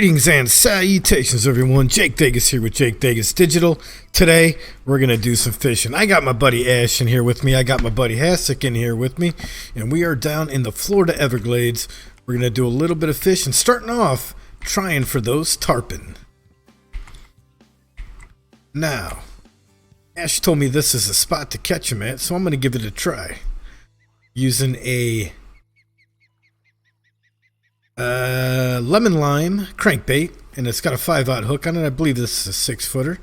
Greetings and salutations, everyone. Jake Vegas here with Jake Vegas Digital. Today, we're going to do some fishing. I got my buddy Ash in here with me. I got my buddy Hasek in here with me. And we are down in the Florida Everglades. We're going to do a little bit of fishing. Starting off, trying for those tarpon. Now, Ash told me this is a spot to catch them at, so I'm going to give it a try. Using a lemon lime crankbait, and it's got a 5/0 hook on it. I believe this is a 6-footer.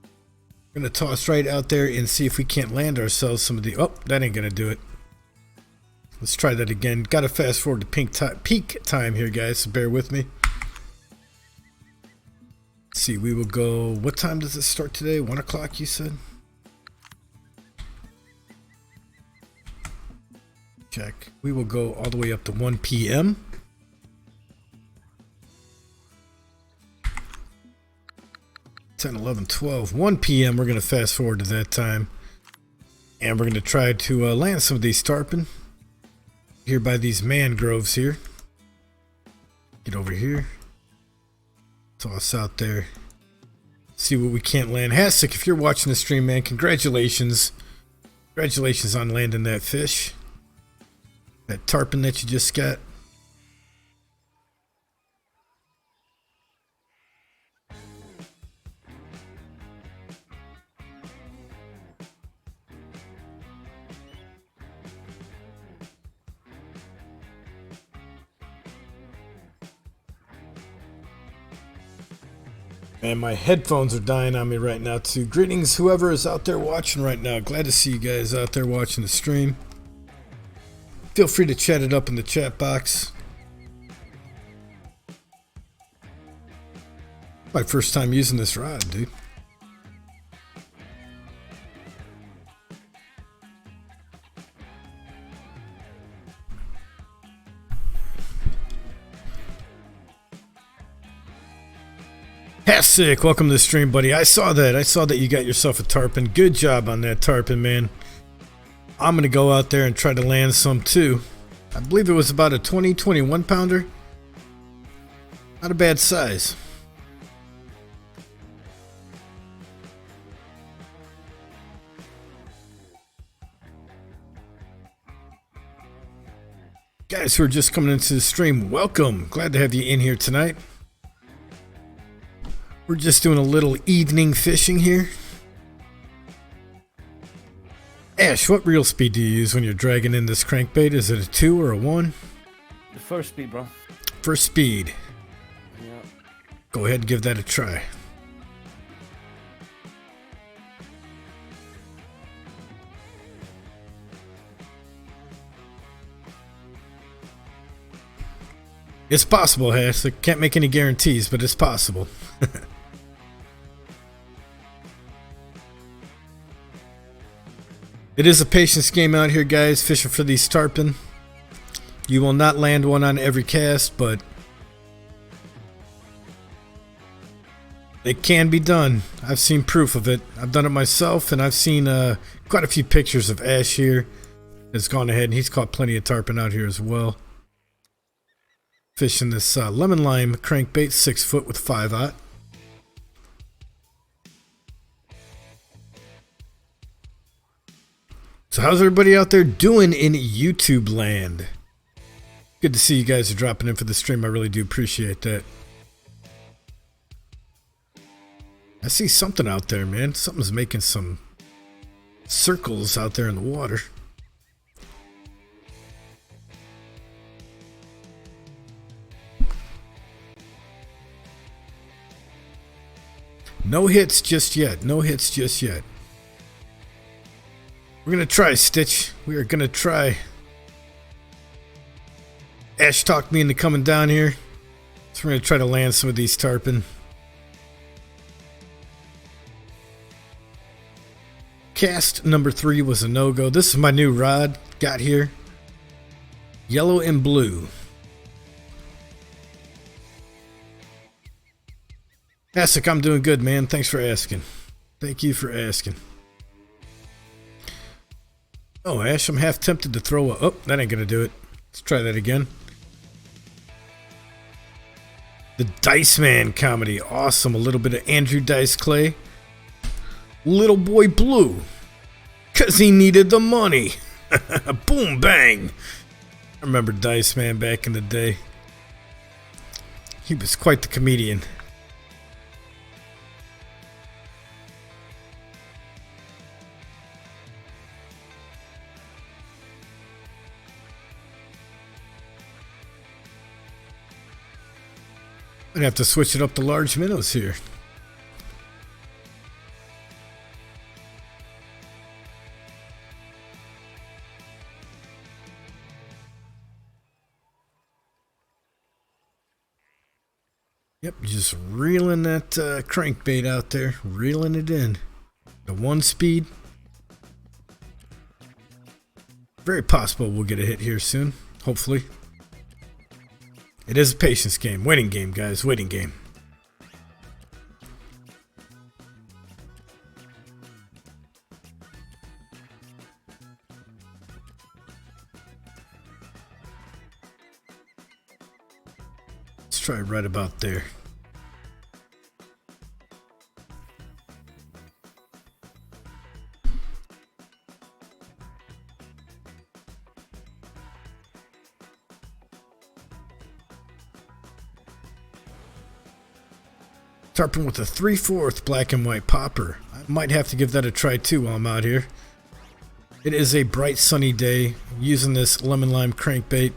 We're gonna toss right out there and see if we can't land ourselves some of the. Oh, that ain't gonna do it. Let's try that again. Gotta fast forward to peak time here, guys, so bear with me. Let's see, we will go. What time does it start today? 1 o'clock, you said? Check. We will go all the way up to 1 p.m. 10, 11, 12, 1 p.m. We're going to fast forward to that time. And we're going to try to land some of these tarpon. Here by these mangroves here. Get over here. Toss out there. See what we can't land. Hasek, if you're watching the stream, man, congratulations. Congratulations on landing that fish. That tarpon that you just got. And my headphones are dying on me right now too. Greetings, whoever is out there watching right now. Glad to see you guys out there watching the stream. Feel free to chat it up in the chat box. My first time using this rod, dude. Hasek, welcome to the stream, buddy. I saw that you got yourself a tarpon. Good job on that tarpon, man. I'm going to go out there and try to land some too. I believe it was about a 21 pounder. Not a bad size. Guys who are just coming into the stream, welcome. Glad to have you in here tonight. We're just doing a little evening fishing here. Ash, what reel speed do you use when you're dragging in this crankbait? Is it a 2 or a 1? The first speed, bro. First speed. Yeah. Go ahead and give that a try. It's possible, Hash. I can't make any guarantees, but it's possible. It is a patience game out here, guys, fishing for these tarpon. You will not land one on every cast, but it can be done. I've seen proof of it. I've done it myself, and I've seen quite a few pictures of Ash here. Has gone ahead, and he's caught plenty of tarpon out here as well. Fishing this lemon lime crankbait, 6-foot with 5/0. So how's everybody out there doing in YouTube land? Good to see you guys are dropping in for the stream. I really do appreciate that. I see something out there, man. Something's making some circles out there in the water. No hits just yet. No hits just yet. We're going to try, Stitch. We are going to try. Ash talked me into coming down here. So we're going to try to land some of these tarpon. Cast number 3 was a no-go. This is my new rod. Got here. Yellow and blue. Hasek, I'm doing good, man. Thanks for asking. Thank you for asking. Oh, Ash, I'm half tempted to throw a... Oh, that ain't going to do it. Let's try that again. The Dice Man comedy. Awesome. A little bit of Andrew Dice Clay. Little Boy Blue. 'Cause he needed the money. Boom, bang. I remember Dice Man back in the day. He was quite the comedian. I'd have to switch it up to large minnows here. Yep, just reeling that crankbait out there, reeling it in. The 1 speed. Very possible we'll get a hit here soon, hopefully. It is a patience game, waiting game, guys, waiting game. Let's try right about there. Tarpon with a 3/4 black and white popper. I might have to give that a try too while I'm out here. It is a bright sunny day. I'm using this lemon lime crankbait.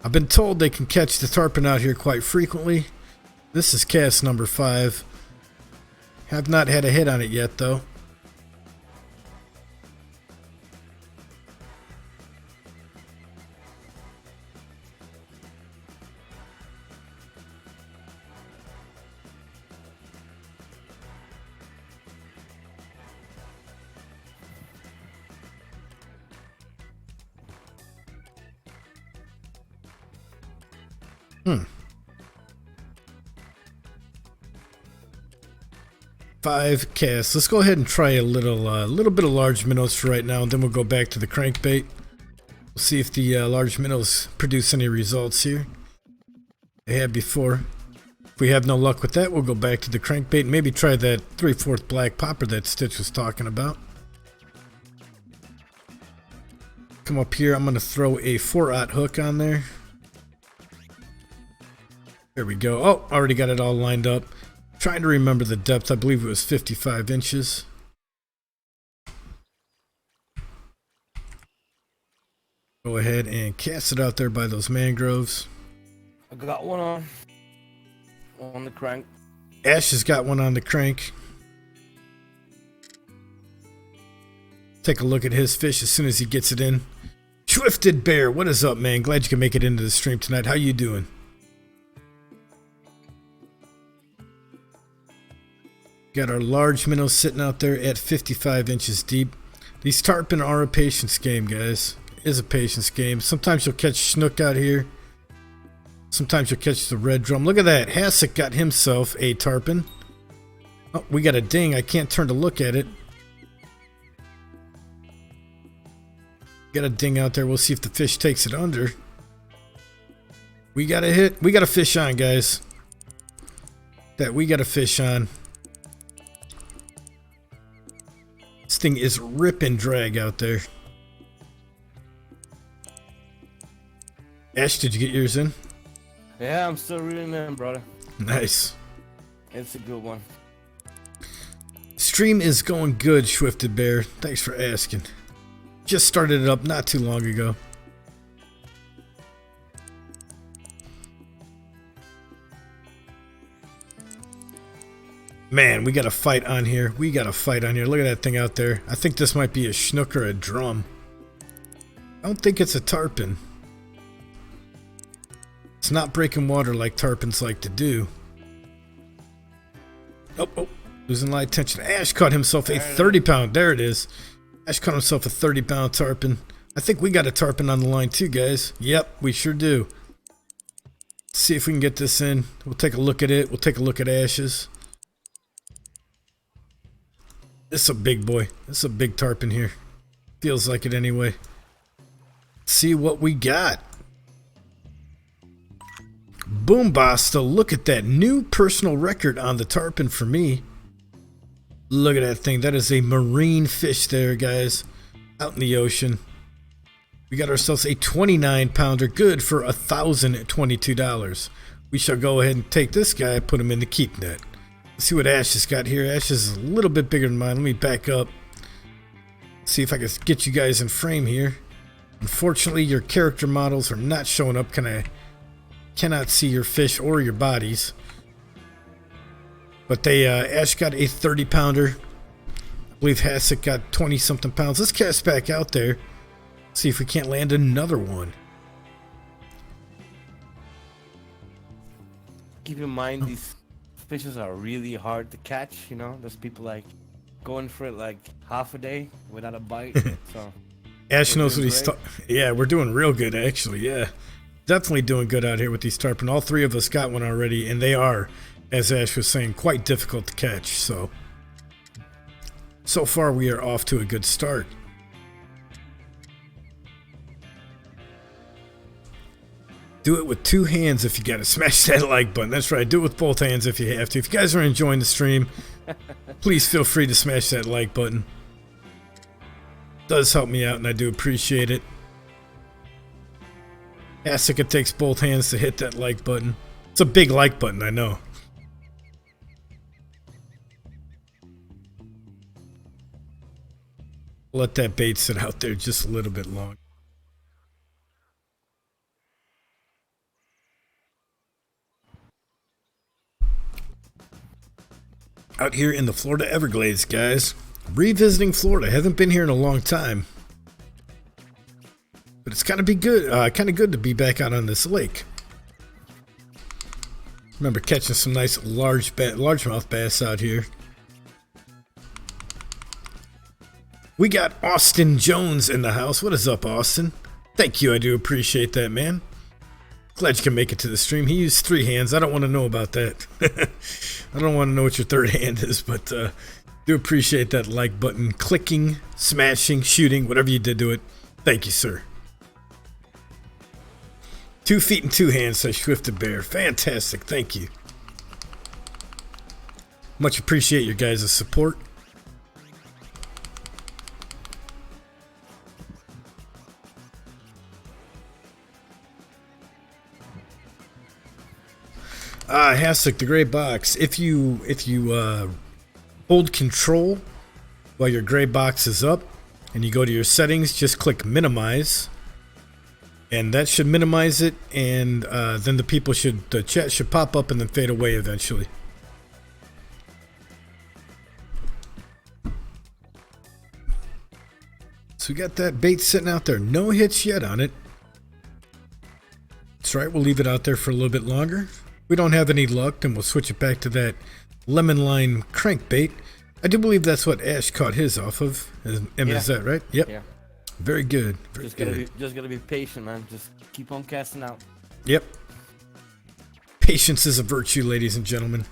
I've been told they can catch the tarpon out here quite frequently. This is cast number 5. Have not had a hit on it yet though. Hmm. 5 casts. Let's go ahead and try a little bit of large minnows for right now, and then we'll go back to the crankbait. We'll see if the large minnows produce any results here. They have before. If we have no luck with that, we'll go back to the crankbait and maybe try that 3/4 black popper that Stitch was talking about. Come up here. I'm going to throw a 4/0 hook on there. There we go. Oh, already got it all lined up. Trying to remember the depth. I believe it was 55 inches. Go ahead and cast it out there by those mangroves. I got one on the crank. Ash has got one on the crank. Take a look at his fish as soon as he gets it in. Swifted Bear, what is up, man? Glad you can make it into the stream tonight. How you doing? Got our large minnows sitting out there at 55 inches deep. These tarpon are a patience game, guys. It is a patience game. Sometimes you'll catch snook out here. Sometimes you'll catch the red drum. Look at that. Hasek got himself a tarpon. Oh, we got a ding. I can't turn to look at it. Got a ding out there. We'll see if the fish takes it under. We got a hit. We got a fish on, guys. We got a fish on. This thing is rip and drag out there. Ash, did you get yours in? Yeah, I'm still reeling in, brother. Nice. It's a good one. Stream is going good, Swifted Bear. Thanks for asking. Just started it up not too long ago. Man, we got a fight on here. We got a fight on here. Look at that thing out there. I think this might be a snook or a drum. I don't think it's a tarpon. It's not breaking water like tarpons like to do. Oh, losing light tension. Ash caught himself a 30-pound. There it is. Ash caught himself a 30-pound tarpon. I think we got a tarpon on the line too, guys. Yep, we sure do. Let's see if we can get this in. We'll take a look at it. We'll take a look at Ash's. This is a big boy. This is a big tarpon here. Feels like it anyway. Let's see what we got. Boom Basta, look at that new personal record on the tarpon for me. Look at that thing. That is a marine fish there, guys. Out in the ocean. We got ourselves a 29 pounder, good for $1,022. We shall go ahead and take this guy and put him in the keep net. Let's see what Ash has got here. Ash is a little bit bigger than mine. Let me back up. See if I can get you guys in frame here. Unfortunately, your character models are not showing up. Cannot see your fish or your bodies. But Ash got a 30 pounder. I believe Hasek got 20 something pounds. Let's cast back out there. See if we can't land another one. Keep in mind, these fishes are really hard to catch. You know, there's people like going for it like half a day without a bite. So Ash knows what he's talking. Yeah, we're doing real good actually. Yeah, definitely doing good out here with these tarpon. All three of us got one already, and they are, as Ash was saying, quite difficult to catch. So far we are off to a good start. Do it with two hands if you gotta smash that like button. That's right, do it with both hands if you have to. If you guys are enjoying the stream, please feel free to smash that like button. Does help me out and I do appreciate it. Asuka takes both hands to hit that like button. It's a big like button, I know. Let that bait sit out there just a little bit long. Out here in the Florida Everglades, guys. Revisiting Florida. Haven't been here in a long time. But it's gotta be good. Kind of good to be back out on this lake. Remember catching some nice largemouth bass out here. We got Austin Jones in the house. What is up, Austin? Thank you. I do appreciate that, man. Glad you can make it to the stream. He used 3 hands. I don't want to know about that. I don't want to know what your third hand is, but do appreciate that like button. Clicking, smashing, shooting, whatever you did to it. Thank you, sir. 2 feet and 2 hands, says Swifted Bear. Fantastic. Thank you. Much appreciate your guys' support. Hasek, the gray box. If you hold control while your gray box is up and you go to your settings, just click minimize. And that should minimize it, and then the chat should pop up and then fade away eventually. So we got that bait sitting out there. No hits yet on it. That's right, we'll leave it out there for a little bit longer. We don't have any luck, then we'll switch it back to that lemon line crankbait. I do believe that's what Ash caught his off of. Is that right? Yep. Yeah. Very good. Very good. Just gotta be patient, man. Just keep on casting out. Yep. Patience is a virtue, ladies and gentlemen.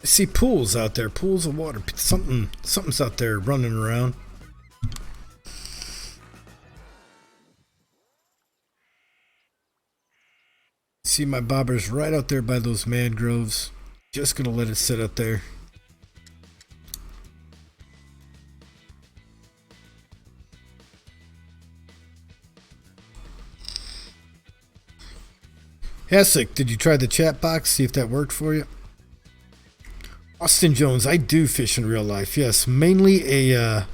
I see pools out there, pools of water. Something's out there running around. See my bobbers right out there by those mangroves. Just gonna let it sit out there. Hasek, did you try the chat box? See if that worked for you? Austin Jones, I do fish in real life. Yes, mainly a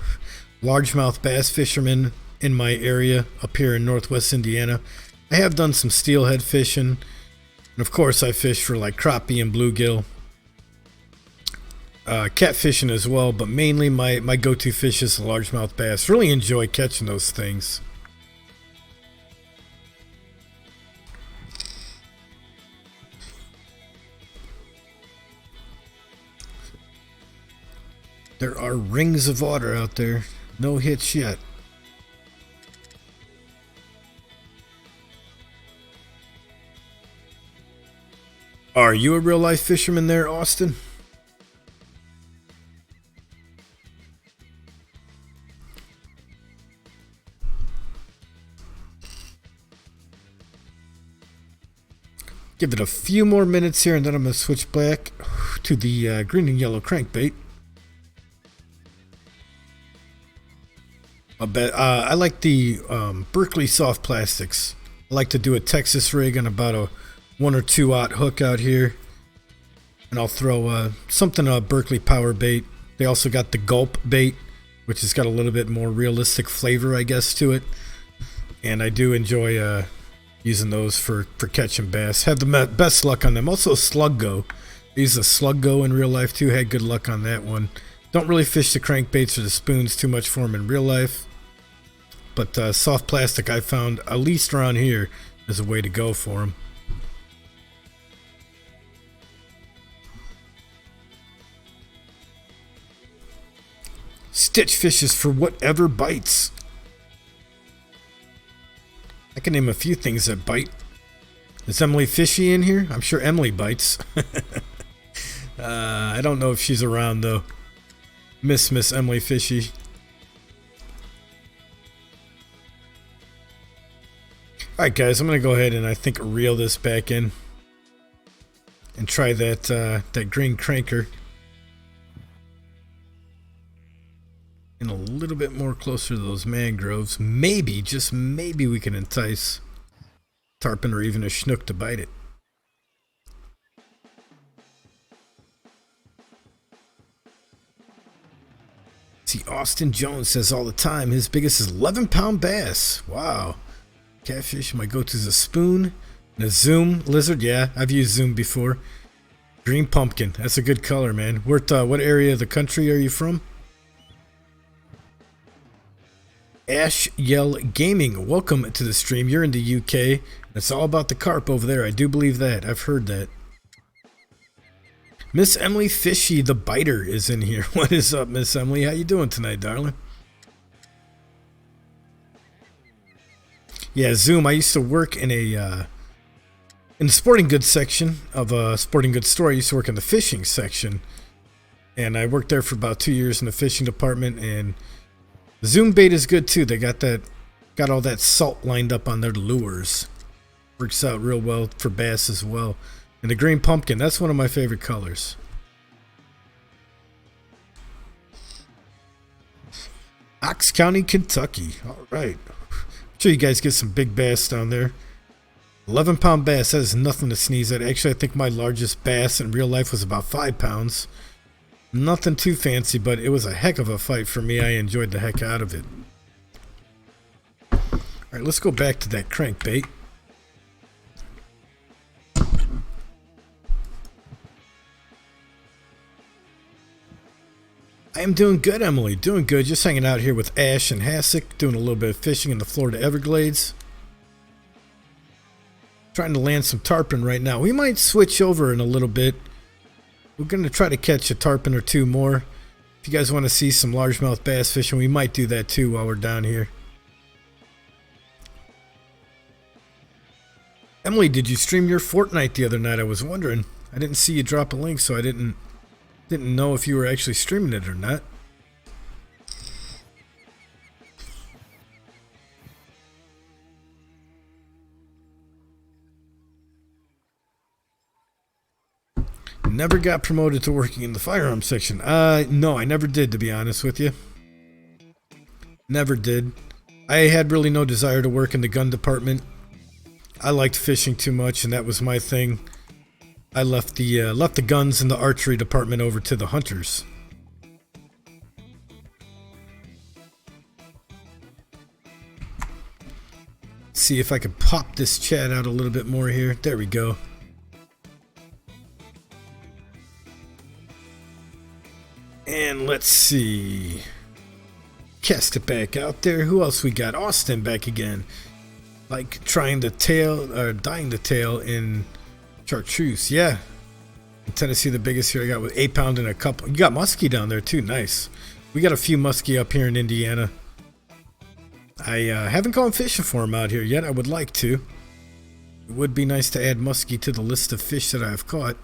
largemouth bass fisherman in my area up here in northwest Indiana. I have done some steelhead fishing, and of course I fish for like crappie and bluegill. Catfishing as well, but mainly my go-to fish is the largemouth bass. Really enjoy catching those things. There are rings of water out there. No hits yet. Are you a real life fisherman there, Austin? Give it a few more minutes here, and then I'm going to switch back to the green and yellow crankbait. I like the Berkeley soft plastics. I like to do a Texas rig on about a 1 or 2/0 hook out here. And I'll throw something Berkeley power bait. They also got the gulp bait, which has got a little bit more realistic flavor, I guess, to it. And I do enjoy using those for catching bass. Have the best luck on them. Also slug go. I use a slug go in real life too. Had good luck on that one. Don't really fish the crankbaits or the spoons too much for them in real life. But soft plastic I found, at least around here, is a way to go for them. Stitch fishes for whatever bites. I can name a few things that bite. Is Emily Fishy in here? I'm sure Emily bites. I don't know if she's around though. Miss Emily Fishy. Alright guys, I'm going to go ahead and I think reel this back in. And try that green cranker. And a little bit more closer to those mangroves. Maybe, just maybe we can entice tarpon or even a snook to bite it. See, Austin Jones says all the time his biggest is 11-pound bass. Wow. Catfish, my go-to is a spoon and a zoom lizard. Yeah, I've used zoom before. Green pumpkin. That's a good color, man. What area of the country are you from? Ash Yell Gaming, welcome to the stream. You're in the UK. It's all about the carp over there. I do believe that. I've heard that. Miss Emily Fishy, the biter, is in here. What is up, Miss Emily? How you doing tonight, darling? Yeah, Zoom. I used to work in the sporting goods section of a sporting goods store. I used to work in the fishing section, and I worked there for about 2 years in the fishing department. And Zoom bait is good too. They got all that salt lined up on their lures. Works out real well for bass as well. And the green pumpkin, that's one of my favorite colors. Ox County, Kentucky. All right. I'm sure you guys get some big bass down there. 11-pound bass, that is nothing to sneeze at. Actually, I think my largest bass in real life was about 5 pounds. Nothing too fancy, but it was a heck of a fight for me. I enjoyed the heck out of it. All right, let's go back to that crankbait. I am doing good, Emily. Doing good. Just hanging out here with Ash and Hasek, doing a little bit of fishing in the Florida Everglades. Trying to land some tarpon right now. We might switch over in a little bit. We're going to try to catch a tarpon or two more. If you guys want to see some largemouth bass fishing, we might do that too while we're down here. Emily, did you stream your Fortnite the other night? I was wondering. I didn't see you drop a link, so I didn't know if you were actually streaming it or not. Never got promoted to working in the firearms section. No, I never did, to be honest with you. Never did. I had really no desire to work in the gun department. I liked fishing too much, and that was my thing. I left the guns and the archery department over to the hunters. See if I can pop this chat out a little bit more here. There we go. And let's see. Cast it back out there. Who else we got? Austin back again. Like trying the tail or dying the tail in chartreuse. Yeah. In Tennessee, the biggest here I got was 8 pound and a couple. You got muskie down there too. Nice. We got a few muskie up here in Indiana. I haven't gone fishing for them out here yet. I would like to. It would be nice to add muskie to the list of fish that I've caught.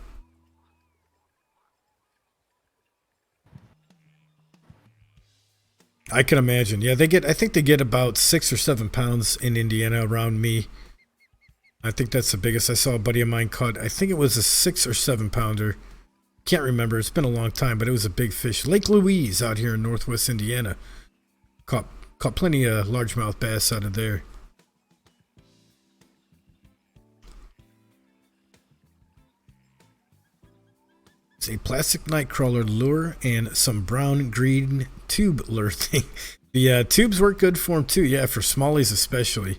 I can imagine. Yeah, I think they get about 6 or 7 pounds in Indiana around me. I think that's the biggest. I saw a buddy of mine caught, I think it was a 6 or 7 pounder. Can't remember. It's been a long time, but it was a big fish. Lake Louise out here in northwest Indiana. Caught plenty of largemouth bass out of there. It's a plastic nightcrawler lure and some brown green tube lure thing. The tubes work good for them too. Yeah, for smallies especially.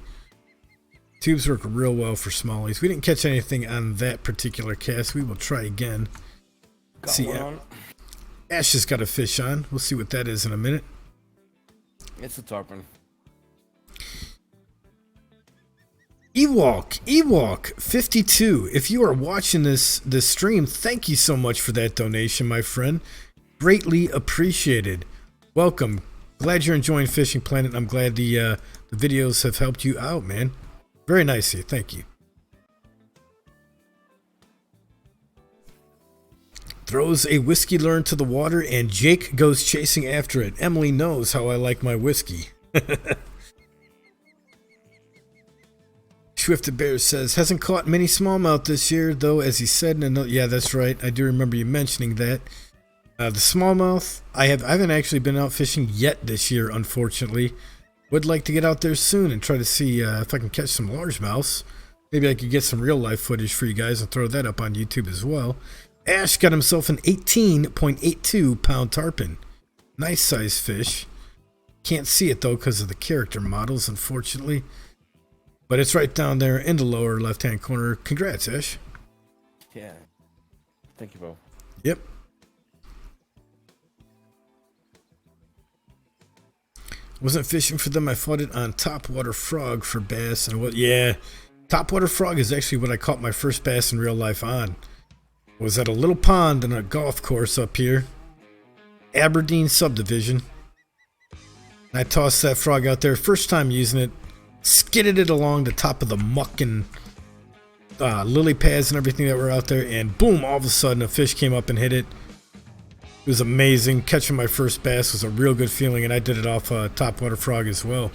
Tubes work real well for smallies. We didn't catch anything on that particular cast. We will try again. See, Ash has got a fish on. We'll see what that is in a minute. It's a tarpon. Ewok 52. If you are watching this stream, thank you so much for that donation, my friend. Greatly appreciated. Welcome. Glad you're enjoying Fishing Planet. I'm glad the videos have helped you out, man. Very nice of you. Thank you. Throws a whiskey lure into the water and Jake goes chasing after it. Emily knows how I like my whiskey. Swifted Bear says, hasn't caught many smallmouth this year, though, as he said in another... Yeah, that's right. I do remember you mentioning that. The smallmouth, I haven't actually been out fishing yet this year, unfortunately. Would like to get out there soon and try to see if I can catch some largemouths. Maybe I could get some real life footage for you guys and throw that up on YouTube as well. Ash got himself an 18.82 pound tarpon. Nice size fish. Can't see it though because of the character models, unfortunately. But it's right down there in the lower left hand corner. Congrats, Ash. Yeah. Thank you, bro. Yep. Wasn't fishing for them. I fought it on topwater frog for bass. And what? Yeah. Topwater frog is actually what I caught my first bass in real life on. Was at a little pond in a golf course up here. Aberdeen subdivision. And I tossed that frog out there. First time using it. Skidded it along the top of the muck and lily pads and everything that were out there. And boom, all of a sudden a fish came up and hit it. It was amazing. Catching my first bass was a real good feeling. And I did it off a topwater frog as well.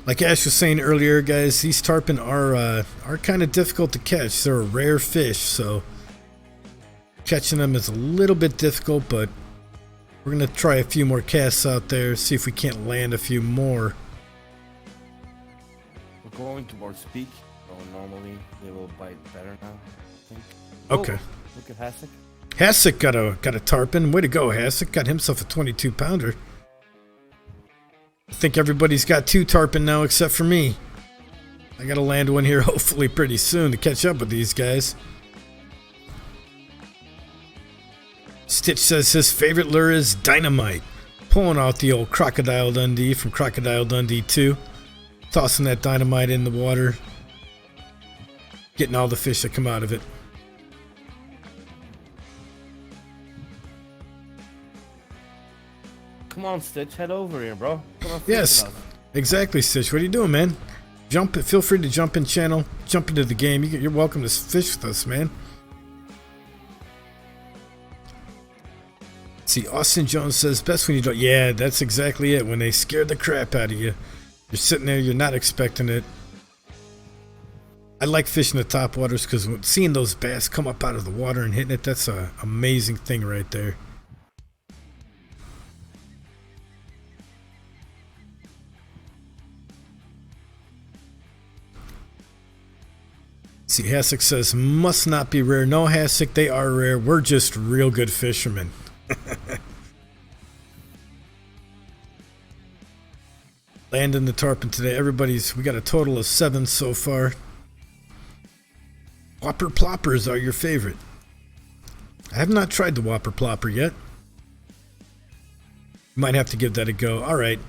Like Ash was saying earlier, guys, these tarpon are kind of difficult to catch. They're a rare fish, so catching them is a little bit difficult, but we're going to try a few more casts out there, see if we can't land a few more. We're going towards peak, so normally they will bite better now, I think. Okay. Oh, look at Hasek. Hasek got a tarpon. Way to go, Hasek. Got himself a 22 pounder. I think everybody's got 2 tarpon now except for me. I gotta land one here hopefully pretty soon to catch up with these guys. Stitch says his favorite lure is dynamite. Pulling out the old Crocodile Dundee from Crocodile Dundee 2. Tossing that dynamite in the water. Getting all the fish that come out of it. Come on, Stitch, head over here, bro. Come on, yes, exactly, Stitch. What are you doing, man? Feel free to jump in channel, jump into the game. You're welcome to fish with us, man. See, Austin Jones says, best when you don't... Yeah, that's exactly it. When they scared the crap out of you. You're sitting there, you're not expecting it. I like fishing the top waters because seeing those bass come up out of the water and hitting it, that's an amazing thing right there. See, Hasek says, must not be rare. No, Hasek, they are rare. We're just real good fishermen. Landing the tarpon today. We got a total of 7 so far. Whopper ploppers are your favorite. I have not tried the Whopper plopper yet. Might have to give that a go. Alright.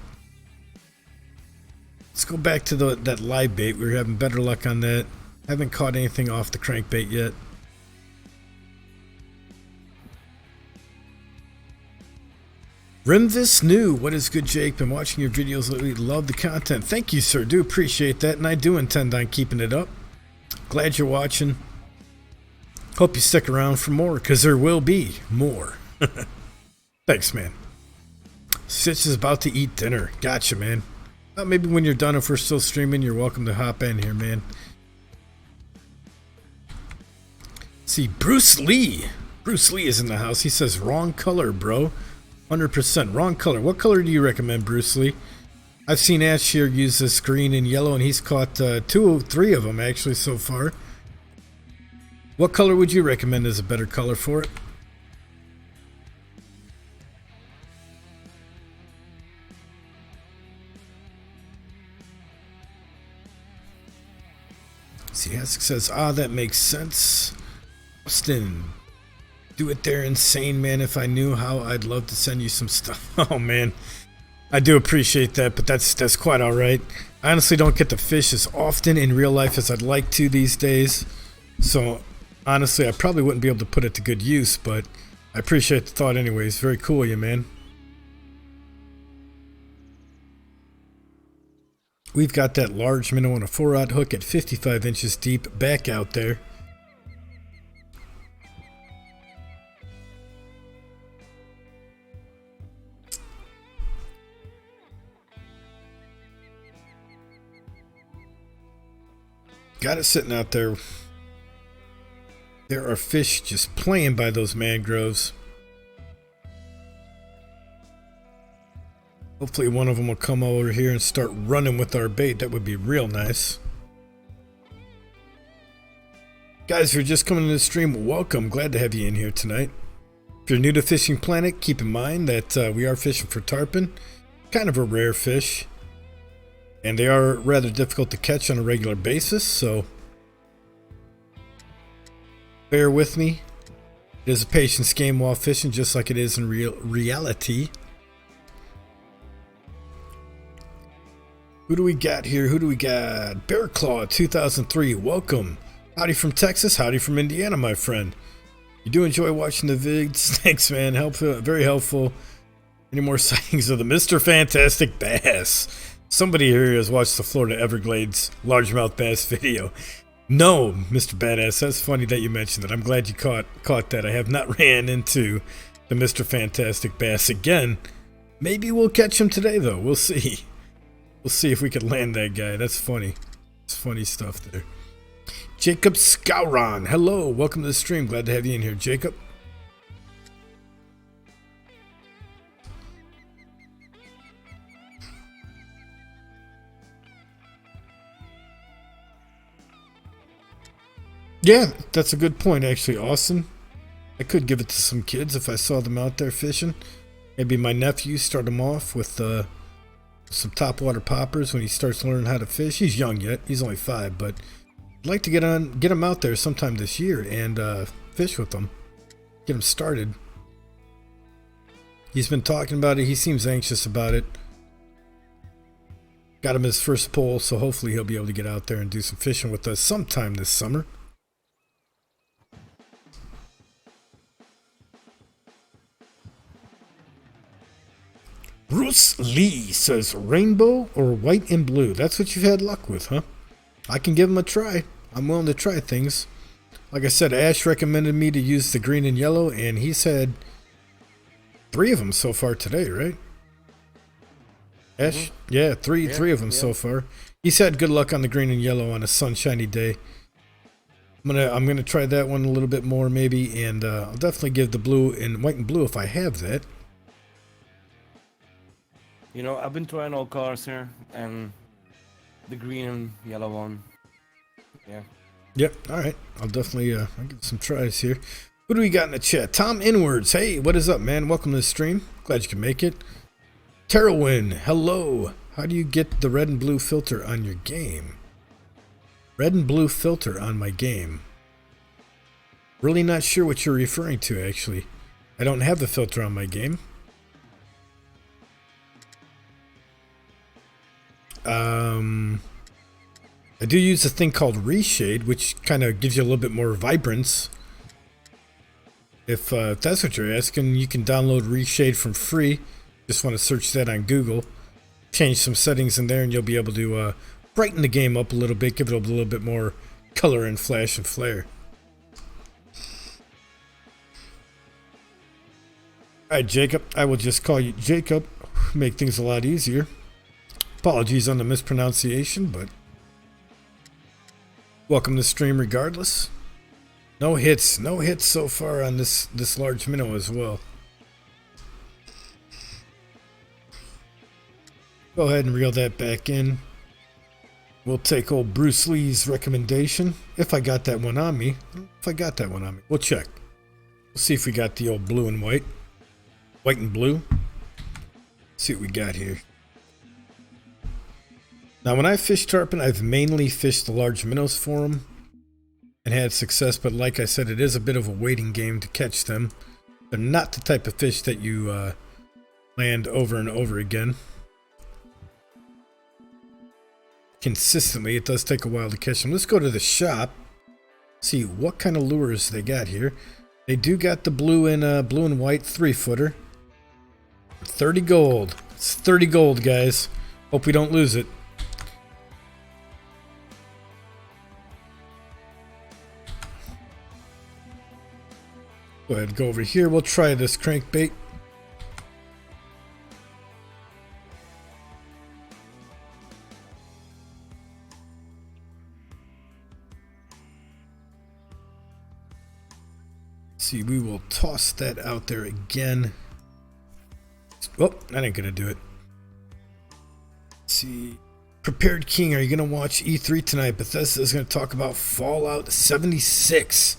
Let's go back to that live bait. We were having better luck on that. Haven't caught anything off the crankbait yet. Rimvis New, what is good, Jake? Been watching your videos lately. Love the content. Thank you, sir. Do appreciate that, and I do intend on keeping it up. Glad you're watching. Hope you stick around for more, because there will be more. Thanks, man. Stitch is about to eat dinner. Gotcha, man. Maybe when you're done, if we're still streaming, you're welcome to hop in here, man. See, Bruce Lee. Bruce Lee is in the house. He says, wrong color, bro. 100% wrong color. What color do you recommend, Bruce Lee? I've seen Ash here use this green and yellow, and he's caught 3 of them, actually, so far. What color would you recommend as a better color for it? See, Ask says, that makes sense. Austin, do it there, insane man. If I knew how, I'd love to send you some stuff. Oh man, I do appreciate that, but that's quite all right. I honestly don't get to fish as often in real life as I'd like to these days, so honestly, I probably wouldn't be able to put it to good use, but I appreciate the thought anyways. Very cool of you, man. We've got that large minnow on a 4-aught hook at 55 inches deep back out there. Got it sitting out there. There are fish just playing by those mangroves. Hopefully one of them will come over here and start running with our bait. That would be real nice. Guys, if you're just coming to the stream, welcome. Glad to have you in here tonight. If you're new to Fishing Planet, keep in mind that we are fishing for tarpon. Kind of a rare fish. And they are rather difficult to catch on a regular basis, so bear with me. It is a patience game while fishing, just like it is in reality. Who do we got here? Who do we got? Bear Claw 2003, welcome. Howdy from Texas, howdy from Indiana, my friend. You do enjoy watching the vids? Thanks, man. Very helpful. Any more sightings of the Mr. Fantastic Bass? Somebody here has watched the Florida Everglades largemouth bass video. No, Mr. Badass, that's funny that you mentioned that. I'm glad you caught that. I have not ran into the Mr. Fantastic Bass again. Maybe we'll catch him today, though. We'll see. We'll see if we can land that guy. That's funny. It's funny stuff there. Jacob Scouron, hello. Welcome to the stream. Glad to have you in here, Jacob. Yeah, that's a good point, actually, Austin. I could give it to some kids if I saw them out there fishing. Maybe my nephew start him off with some topwater poppers when he starts learning how to fish. He's young yet. He's only 5, but I'd like to get him out there sometime this year and fish with him. Get him started. He's been talking about it. He seems anxious about it. Got him his first pole, so hopefully he'll be able to get out there and do some fishing with us sometime this summer. Bruce Lee says rainbow or white and blue. That's what you've had luck with, huh? I can give him a try. I'm willing to try things. Like I said, Ash recommended me to use the green and yellow, and he's had 3 of them so far today, right? Ash? Mm-hmm. Yeah, three of them so far. He's had good luck on the green and yellow on a sunshiny day. I'm gonna try that one a little bit more maybe, and I'll definitely give the blue and white and blue if I have that. You know, I've been trying all colors here, and the green and yellow one. Yeah. Yep. All right. I'll definitely I'll give some tries here. Who do we got in the chat? Tom Inwards. Hey, what is up, man? Welcome to the stream. Glad you can make it. Terrowin. Hello. How do you get the red and blue filter on your game? Red and blue filter on my game. Really not sure what you're referring to, actually. I don't have the filter on my game. I do use a thing called Reshade, which kind of gives you a little bit more vibrance. If that's what you're asking, you can download Reshade from free. Just want to search that on Google. Change some settings in there and you'll be able to brighten the game up a little bit, give it a little bit more color and flash and flare. Alright, Jacob. I will just call you Jacob. make things a lot easier. Apologies on the mispronunciation, but welcome to the stream regardless. No hits so far on this large minnow as well. Go ahead and reel that back in. We'll take old Bruce Lee's recommendation. If I got that one on me. We'll check. We'll see if we got the old blue and white. White and blue. See what we got here. Now when I fish tarpon, I've mainly fished the large minnows for them and had success, but like I said, it is a bit of a waiting game to catch them. They're not the type of fish that you land over and over again. Consistently, it does take a while to catch them. Let's go to the shop, see what kind of lures they got here. They do got the blue and white 3-footer. 30 gold. It's 30 gold, guys. Hope we don't lose it. Go ahead and go over here. We'll try this crankbait. See, we will toss that out there again. Oh, that ain't gonna do it. Let's see. Prepared King, are you gonna watch E3 tonight? Bethesda is gonna talk about Fallout 76.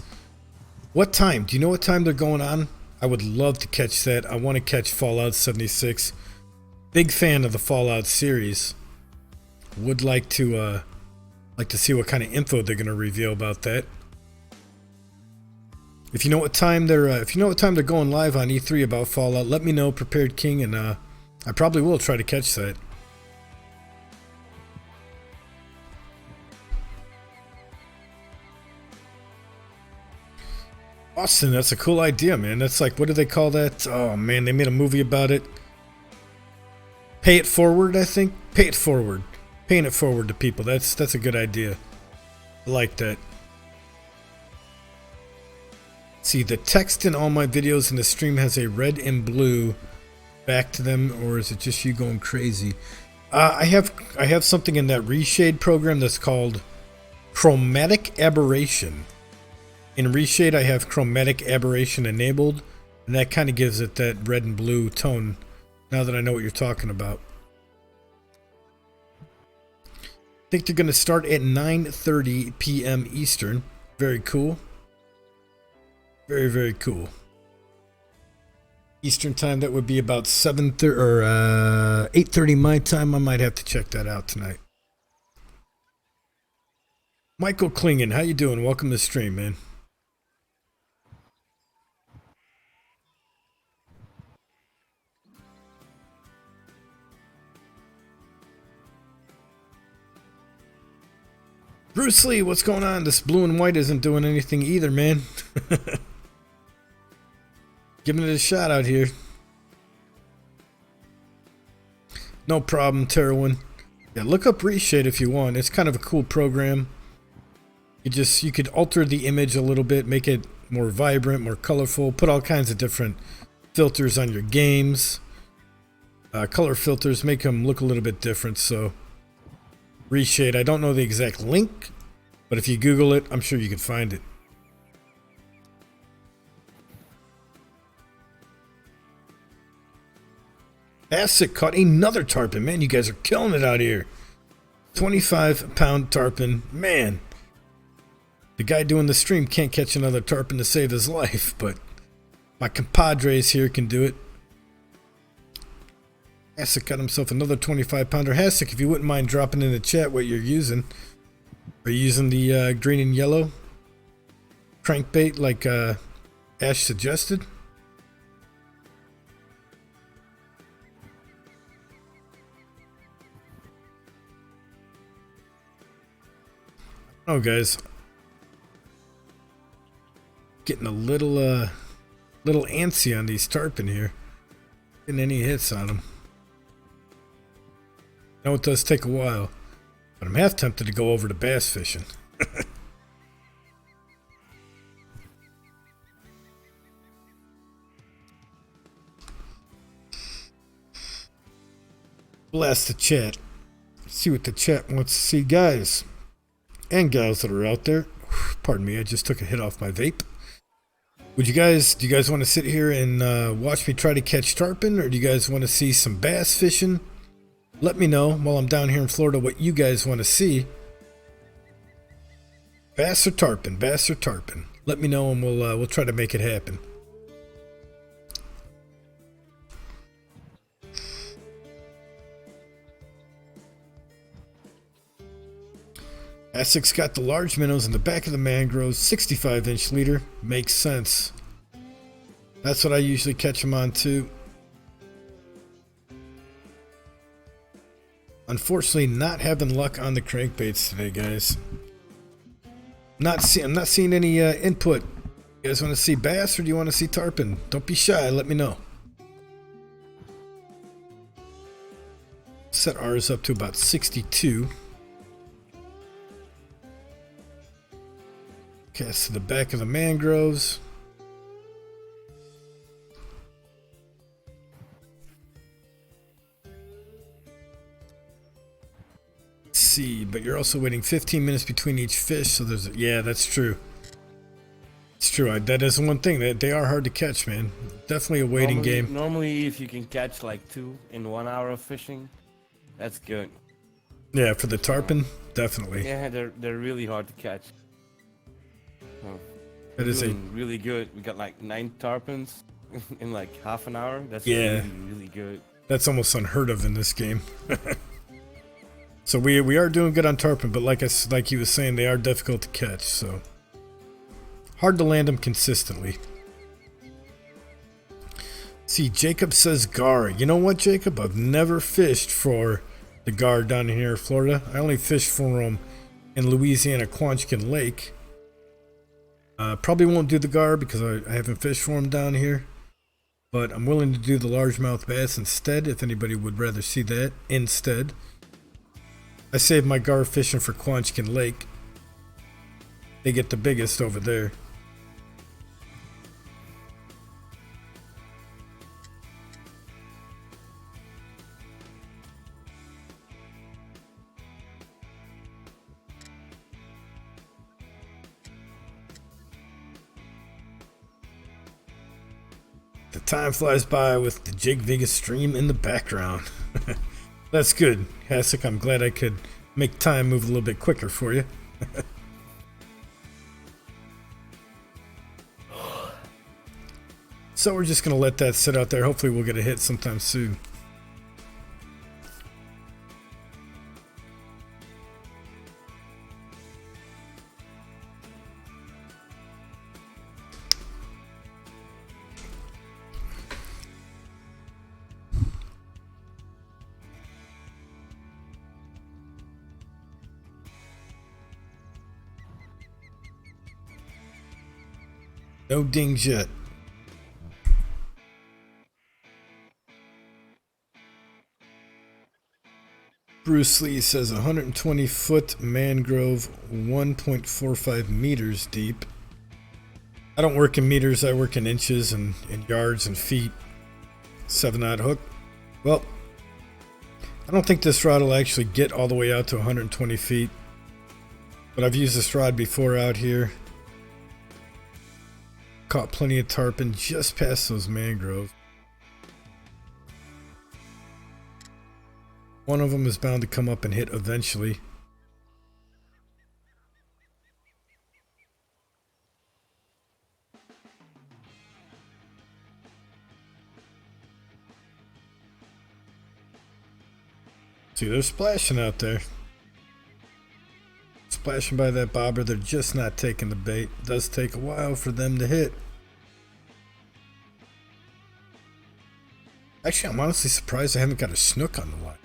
What time? Do you know what time they're going on? I would love to catch that. I want to catch Fallout 76. Big fan of the Fallout series. Would like to see what kind of info they're gonna reveal about that. If you know what time they're going live on E3 about Fallout, let me know, Prepared King, and I probably will try to catch that. Austin, that's a cool idea, man. That's like, what do they call that? Oh man, they made a movie about it. Pay it forward, I think. Pay it forward. Paying it forward to people. That's a good idea. I like that. See, the text in all my videos in the stream has a red and blue back to them, or is it just you going crazy? I have something in that reshade program that's called chromatic aberration. In reshade, I have chromatic aberration enabled, and that kind of gives it that red and blue tone. Now that I know what you're talking about, I think they're going to start at 9:30 p.m. Eastern. Very cool. Very, very cool. Eastern time, that would be about 7:30 or 8:30 my time. I might have to check that out tonight. Michael Klingen, how you doing? Welcome to the stream, man. Bruce Lee, what's going on? This blue and white isn't doing anything either, man. Giving it a shot out here. No problem, Terwin. Yeah, look up Reshade if you want. It's kind of a cool program. You could alter the image a little bit, make it more vibrant, more colorful, put all kinds of different filters on your games. Color filters, make them look a little bit different, so Reshade, I don't know the exact link, but if you Google it, I'm sure you can find it. Asic caught another tarpon. Man, you guys are killing it out here. 25-pound tarpon. Man, the guy doing the stream can't catch another tarpon to save his life, but my compadres here can do it. Asic got himself another 25-pounder. Asic, if you wouldn't mind dropping in the chat what you're using. Are you using the green and yellow crankbait like Ash suggested? Oh, guys, getting a little antsy on these tarpon here. Getting any hits on them. I know it does take a while, but I'm half tempted to go over to bass fishing. Blast the chat. See what the chat wants to see, guys and gals that are out there. Pardon me, I just took a hit off my vape. Do you guys want to sit here and watch me try to catch tarpon, or do you guys want to see some bass fishing? Let me know while I'm down here in Florida what you guys want to see. Bass or tarpon, bass or tarpon. Let me know and we'll try to make it happen. Essex got the large minnows in the back of the mangroves, 65-inch leader. Makes sense. That's what I usually catch them on too. Unfortunately, not having luck on the crankbaits today, guys. I'm not seeing any input. You guys want to see bass or do you want to see tarpon? Don't be shy. Let me know. Set ours up to about 62. Cast to the back of the mangroves. Let's see, but you're also waiting 15 minutes between each fish, so there's yeah, that's true. It's true. That is one thing. They are hard to catch, man. Definitely a waiting game. Normally, if you can catch like 2 in 1 hour of fishing, that's good. Yeah, for the tarpon, definitely. Yeah, they're really hard to catch. That is really good. We got like 9 tarpons in like half an hour. That's really good. That's almost unheard of in this game. So we are doing good on tarpon, but like you was saying, they are difficult to catch. So hard to land them consistently. See, Jacob says gar. You know what, Jacob? I've never fished for the gar down here in Florida. I only fished for them in Louisiana, Quanchkin Lake. Probably won't do the gar because I haven't fished for them down here. But I'm willing to do the largemouth bass instead if anybody would rather see that instead. I saved my gar fishing for Quanchkin Lake. They get the biggest over there. The time flies by with the Jake Vegas stream in the background. That's good, Hasek. I'm glad I could make time move a little bit quicker for you. So we're just going to let that sit out there. Hopefully we'll get a hit sometime soon. No dings yet. Bruce Lee says 120-foot mangrove, 1.45 meters deep. I don't work in meters, I work in inches and yards and feet. 7-knot hook. Well, I don't think this rod will actually get all the way out to 120 feet. But I've used this rod before out here. Caught plenty of tarpon just past those mangroves. One of them is bound to come up and hit eventually. See, they're splashing out there. Splashing by that bobber, they're just not taking the bait. It does take a while for them to hit. Actually, I'm honestly surprised I haven't got a snook on the line.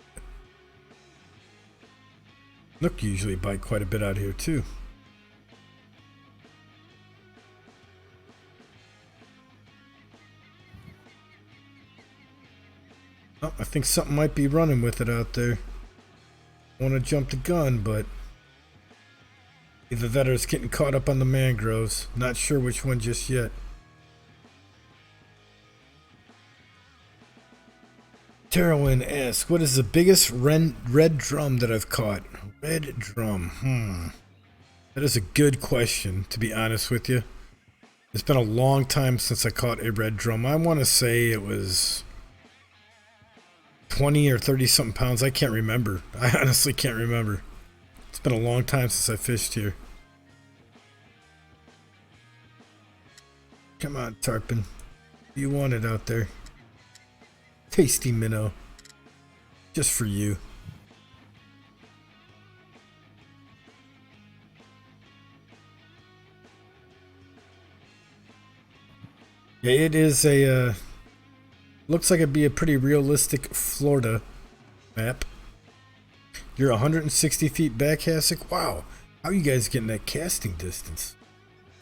Snook usually bite quite a bit out here too. Oh, I think something might be running with it out there. I want to jump the gun, but either that or it's getting caught up on the mangroves. Not sure which one just yet. Terwin asks, what is the biggest red drum that I've caught? Red drum. That is a good question, to be honest with you. It's been a long time since I caught a red drum. I want to say it was 20 or 30 something pounds. I can't remember. I honestly can't remember. It's been a long time since I fished here. Come on, tarpon. You want it out there. Tasty minnow. Just for you. Yeah, it is a, looks like it'd be a pretty realistic Florida map. You're 160 feet back, Hasek? Wow. How are you guys getting that casting distance?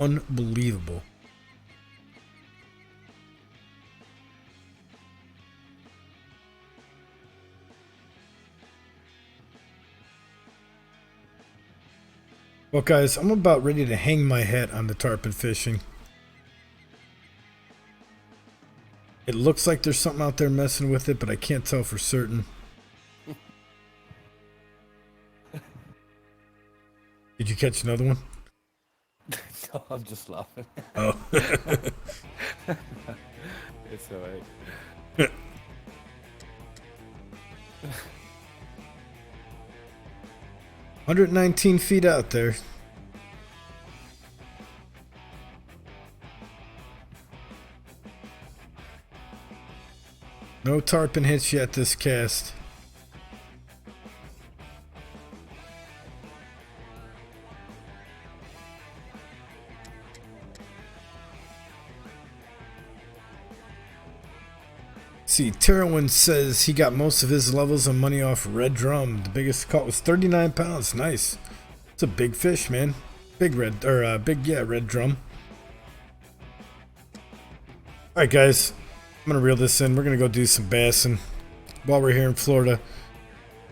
Unbelievable. Well, guys, I'm about ready to hang my hat on the tarpon fishing. It looks like there's something out there messing with it, but I can't tell for certain. Did you catch another one? No, I'm just laughing. Oh. It's alright. 119 feet out there. No tarpon hits yet this cast. See, Terwin says he got most of his levels and money off red drum. The biggest caught was 39 pounds. Nice. It's a big fish, man. Big red drum. All right, guys. I'm gonna reel this in. We're gonna go do some bassing while we're here in Florida.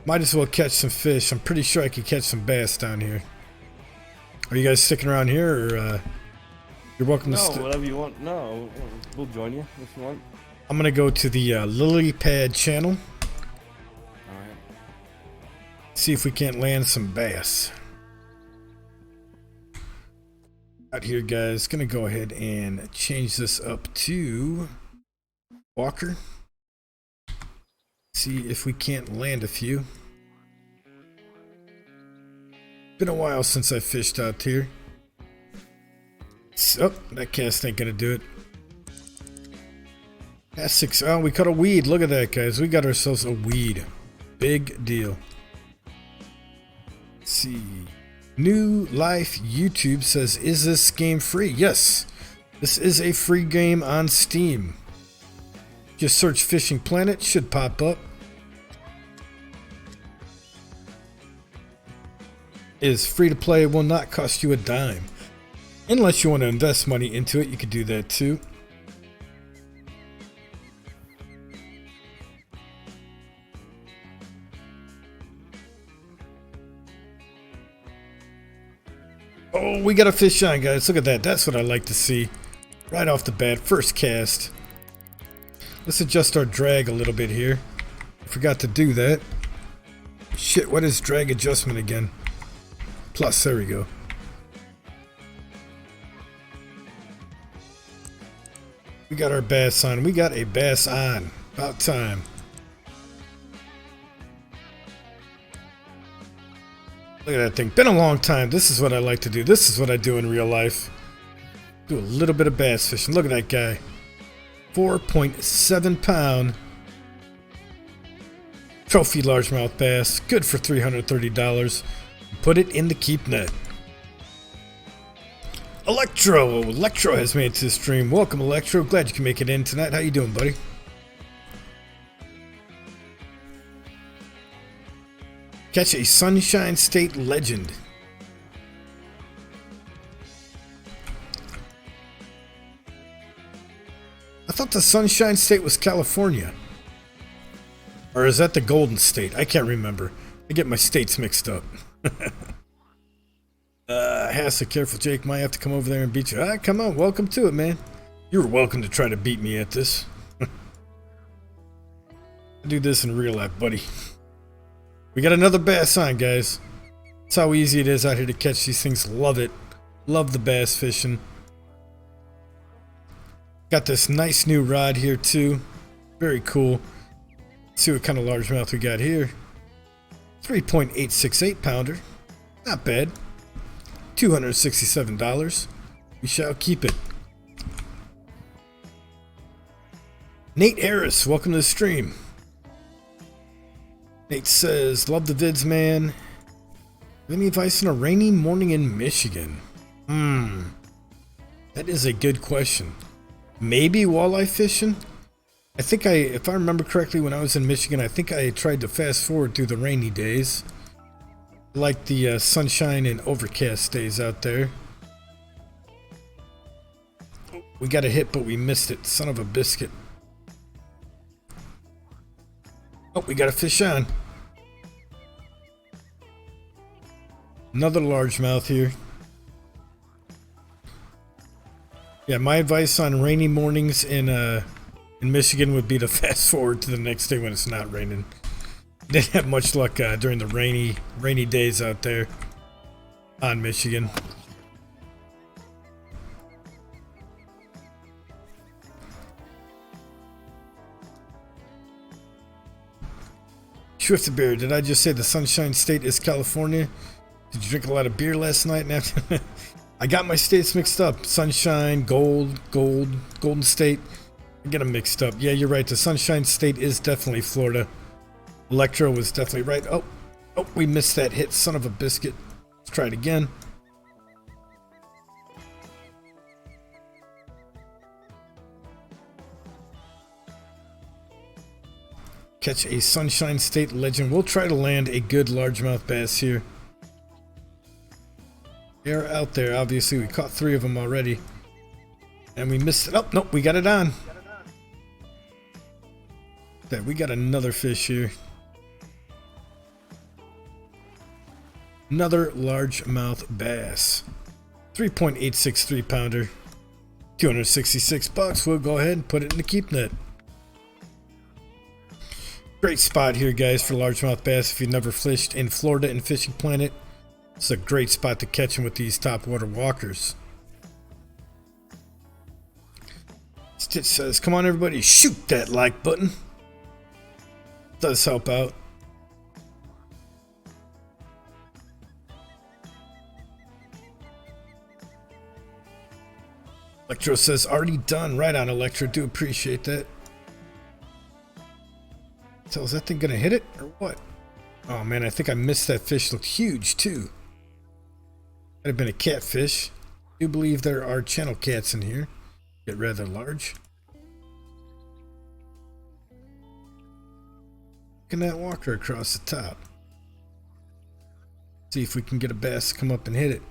Might as well catch some fish. I'm pretty sure I could catch some bass down here. Are you guys sticking around here, or you're welcome to? No, whatever you want. No, we'll join you if you want. I'm gonna go to the Lily Pad channel. All right. See if we can't land some bass. Out here, guys. Gonna go ahead and change this up to Walker. See if we can't land a few. Been a while since I fished out here. Oh, that cast ain't gonna do it. That's 6. Oh, we caught a weed. Look at that, guys. We got ourselves a weed. Big deal. Let's see. New Life YouTube says, is this game free? Yes. This is a free game on Steam. Just search Fishing Planet. Should pop up. It is free to play. It will not cost you a dime. Unless you want to invest money into it, you could do that too. Oh, we got a fish on, guys. Look at that. That's what I like to see. Right off the bat. First cast. Let's adjust our drag a little bit here. I forgot to do that. Shit, what is drag adjustment again? Plus, there we go. We got our bass on. We got a bass on. About time. Look at that thing. Been a long time. This is what I like to do. This is what I do in real life. Do a little bit of bass fishing. Look at that guy. 4.7 pound trophy largemouth bass. Good for $330. Put it in the keep net. Electro has made it to the stream. Welcome, Electro. Glad you can make it in tonight. How you doing, buddy? Catch a Sunshine State legend. I thought the Sunshine State was California. Or is that the Golden State? I can't remember. I get my states mixed up. Hasek, careful, Jake. Might have to come over there and beat you. Ah, come on. Welcome to it, man. You're welcome to try to beat me at this. Do this in real life, buddy. We got another bass on, guys. That's how easy it is out here to catch these things. Love it. Love the bass fishing. Got this nice new rod here too. Very cool. Let's see what kind of largemouth we got here. 3.868 pounder. Not bad. $267. We shall keep it. Nate Harris, welcome to the stream. Nate says, love the vids, man. Any advice on a rainy morning in Michigan? That is a good question. Maybe walleye fishing? I think if I remember correctly, when I was in Michigan, I think I tried to fast forward through the rainy days. Like the sunshine and overcast days out there. We got a hit, but we missed it. Son of a biscuit. Oh, we got a fish on. Another largemouth here. Yeah, my advice on rainy mornings in Michigan would be to fast forward to the next day when it's not raining. Didn't have much luck during the rainy days out there on Michigan. Swifted Bear, did I just say the Sunshine State is California? Did you drink a lot of beer last night? I got my states mixed up. Sunshine, Golden State. I get them mixed up. Yeah, you're right. The Sunshine State is definitely Florida. Electro was definitely right. Oh, we missed that hit. Son of a biscuit. Let's try it again. Catch a Sunshine State legend. We'll try to land a good largemouth bass here. They're out there. Obviously, we caught 3 of them already. And we missed it. Oh, nope, we got it on. There, we got another fish here. Another largemouth bass. 3.863 pounder. $266. We'll go ahead and put it in the keep net. Great spot here, guys, for largemouth bass. If you've never fished in Florida and Fishing Planet, it's a great spot to catch them with these topwater walkers. Stitch says, come on, everybody, shoot that like button. Does help out. Electro says, already done. Right on, Electro. Do appreciate that. So is that thing gonna hit it or what? Oh man, I think I missed that fish. Looked huge too. Might have been a catfish. I do believe there are channel cats in here. Get rather large. Look at that walker across the top. See if we can get a bass to come up and hit it.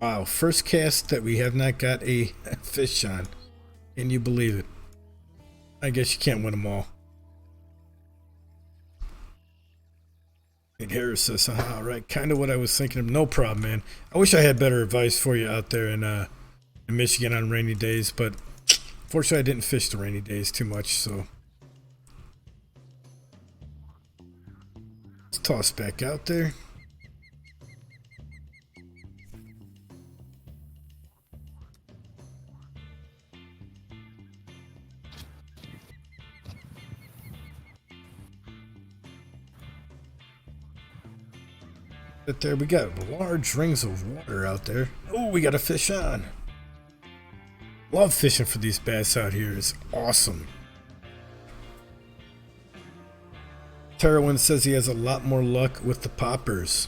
Wow, first cast that we have not got a fish on. Can you believe it? I guess you can't win them all. And Harris says, all right, kind of what I was thinking of. No problem, man. I wish I had better advice for you out there in Michigan on rainy days, but fortunately I didn't fish the rainy days too much, so. Let's toss back out there. But there we go. Large rings of water out there. Oh, we got a fish on. Love fishing for these bass out here. It's awesome. Terwin says he has a lot more luck with the poppers.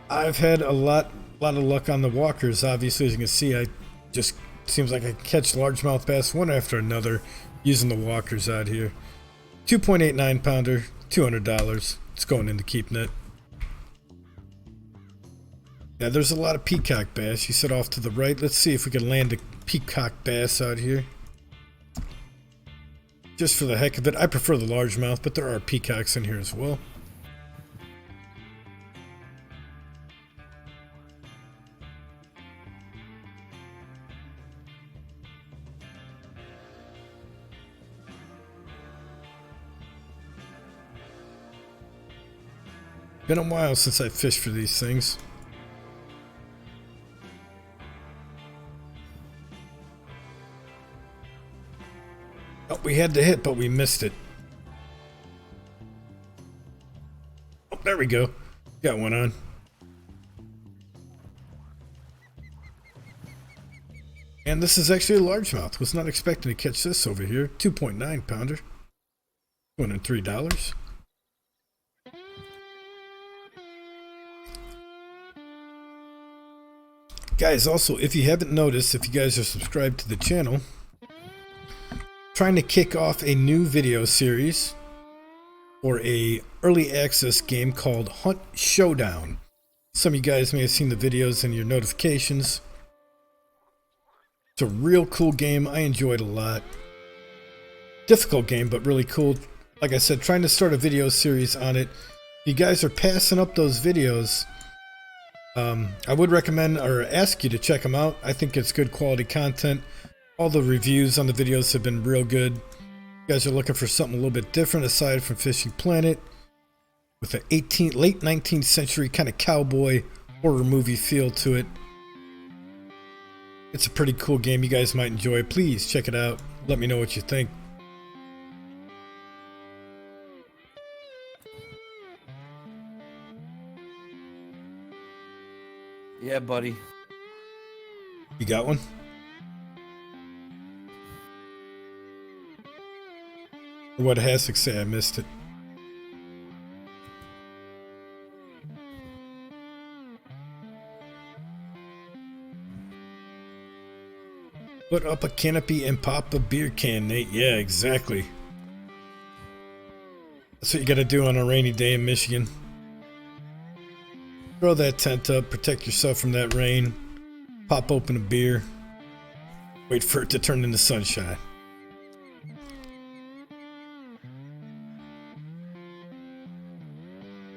I've had a lot of luck on the walkers. Obviously, as you can see, I just seems like I catch largemouth bass one after another using the walkers out here. 2.89 pounder. $200. It's going in the keep net. Yeah, there's a lot of peacock bass. You said off to the right. Let's see if we can land a peacock bass out here. Just for the heck of it. I prefer the largemouth, but there are peacocks in here as well. Been a while since I fished for these things. Oh, we had the hit, but we missed it. Oh, there we go. Got one on. And this is actually a largemouth. Was not expecting to catch this over here. 2.9 pounder. $203. Guys, also, if you haven't noticed, if you guys are subscribed to the channel, trying to kick off a new video series for a early access game called Hunt Showdown. Some of you guys may have seen the videos in your notifications. It's a real cool game. I enjoyed a lot. Difficult game, but really cool. Like I said, trying to start a video series on it. If you guys are passing up those videos, I would recommend or ask you to check them out. I think it's good quality content. All the reviews on the videos have been real good. You guys are looking for something a little bit different aside from Fishing Planet, with an late 19th century kind of cowboy horror movie feel to it. It's a pretty cool game. You guys might enjoy it. Please check it out. Let me know what you think. Yeah, buddy. You got one? What Hasek say? I missed it. Put up a canopy and pop a beer can, Nate. Yeah, exactly. That's what you gotta do on a rainy day in Michigan. Throw that tent up, protect yourself from that rain, pop open a beer, wait for it to turn into sunshine.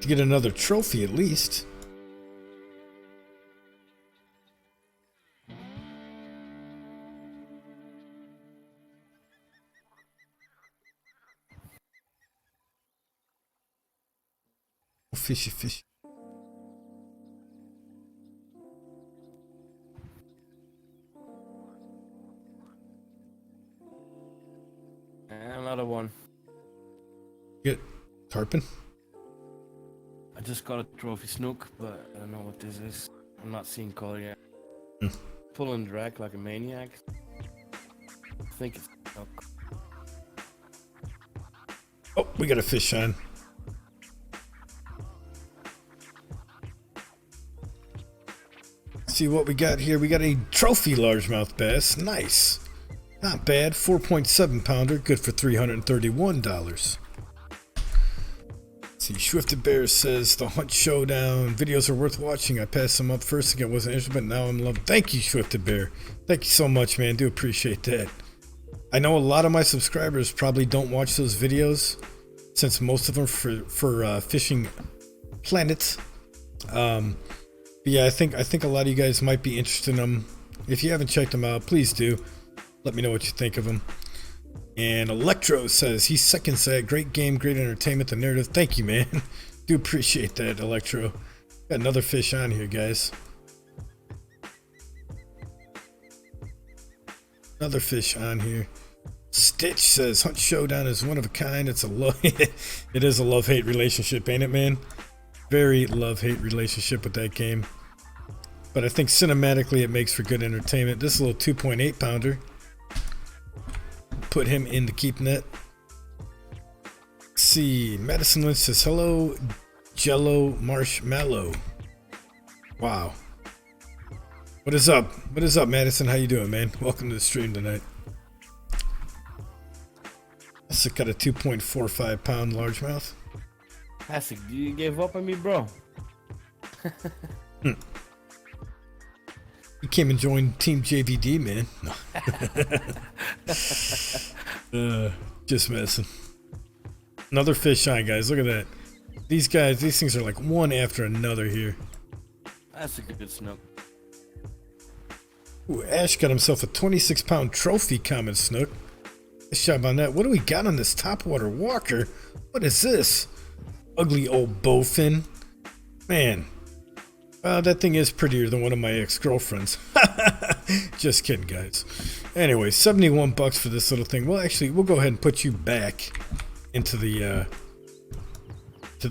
To get another trophy at least. Oh, fishy, fishy. Another one. Get tarpon. I just got a trophy snook, but I don't know what this is. I'm not seeing color yet. Pull and drag like a maniac. I think it's snook. Oh, we got a fish on. See what we got here. We got a trophy largemouth bass. Nice. Not bad. 4.7 pounder. Good for $331. See, Swifted Bear says the Hunt Showdown videos are worth watching. I passed them up first again, wasn't interested, but now I'm in love. Thank you, Swifted Bear. Thank you so much, man. Do appreciate that. I know a lot of my subscribers probably don't watch those videos, since most of them for Fishing Planet. But yeah, I think a lot of you guys might be interested in them. If you haven't checked them out, please do. Let me know what you think of them. And Electro says he seconds that. Great game, great entertainment, the narrative. Thank you, man. Do appreciate that, Electro. Got another fish on here, guys. Another fish on here. Stitch says Hunt Showdown is one of a kind. It's a love. It is a love-hate relationship, ain't it, man? Very love-hate relationship with that game. But I think cinematically it makes for good entertainment. This is a little 2.8 pounder. Put him in the keep net. Let's see, Madison Lynch says hello, Jello Marshmallow. Wow. What is up? What is up, Madison? How you doing, man? Welcome to the stream tonight. This has got a 2.45 pound largemouth. Hasek, you gave up on me, bro. You came and joined Team JVD, man. No. Just messing. Another fish on, guys. Look at that. These guys, these things are like one after another here. That's a good snook. Ooh, Ash got himself a 26-pound trophy common snook. Nice job on that. What do we got on this topwater walker? What is this? Ugly old bowfin. Man, that thing is prettier than one of my ex-girlfriends. Just kidding, guys. Anyway, 71 bucks for this little thing. Well, actually, we'll go ahead and put you back into the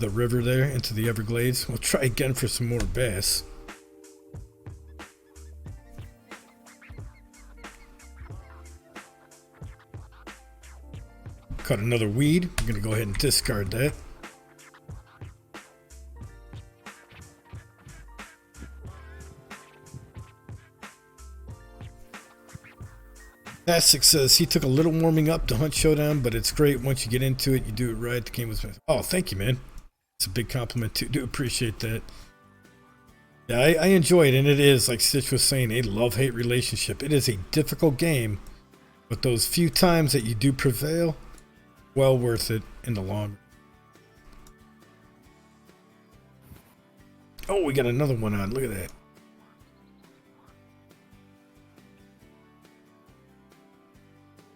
river there, into the Everglades. We'll try again for some more bass. Caught another weed. I'm gonna go ahead and discard that. Nastic says he took a little warming up to Hunt Showdown, but it's great once you get into it. You do it right. The game was. Oh, thank you, man. It's a big compliment too. Do appreciate that. Yeah, I enjoy it, and it is, like Stitch was saying, a love-hate relationship. It is a difficult game, but those few times that you do prevail, well worth it in the long run. Oh, we got another one on. Look at that.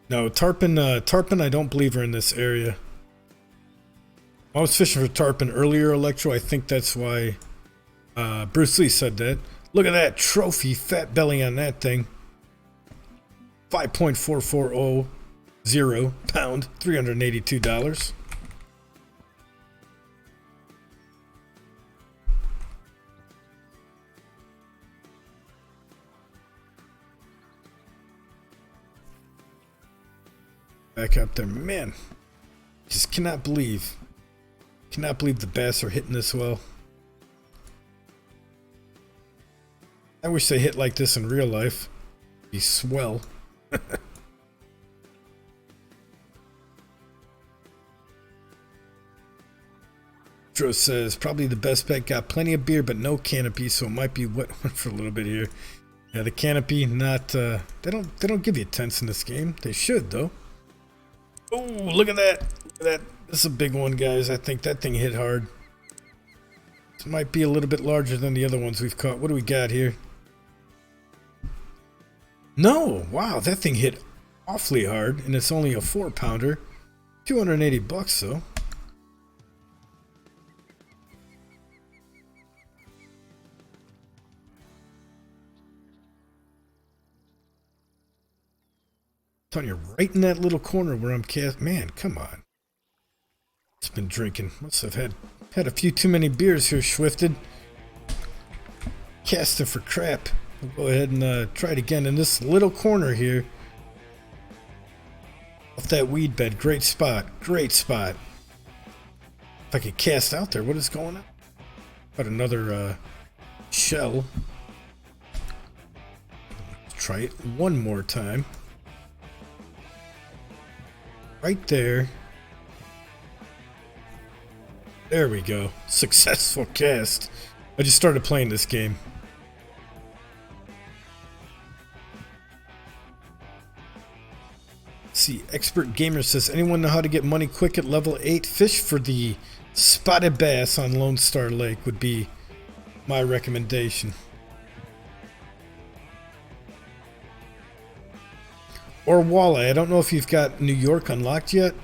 No, tarpon, I don't believe are in this area. I was fishing for tarpon earlier, Electro. I think that's why Bruce Lee said that. Look at that trophy fat belly on that thing. 5.4400 pound, $382. Back up there, man. Just cannot believe the bass are hitting this well. I wish they hit like this in real life. Be swell. Dro says probably the best bet. Got plenty of beer but no canopy, so it might be wet one for a little bit here. Yeah, the canopy not they don't give you tents in this game. They should though. Oh, look at that. Look at that. This is a big one, guys. I think that thing hit hard. This might be a little bit larger than the other ones we've caught. What do we got here? No. Wow, that thing hit awfully hard, and it's only a 4-pounder. 280 bucks, though. Telling you, right in that little corner where I'm cast. Man, come on. It's been drinking. Must have had a few too many beers here, Swifted. Casting for crap. We'll go ahead and try it again in this little corner here. Off that weed bed. Great spot. Great spot. If I could cast out there, what is going on? Got another shell. Let's try it one more time. Right there. There we go. Successful cast. I just started playing this game. See, Expert Gamer says, anyone know how to get money quick at level 8? Fish for the spotted bass on Lone Star Lake would be my recommendation. Or walleye. I don't know if you've got New York unlocked yet.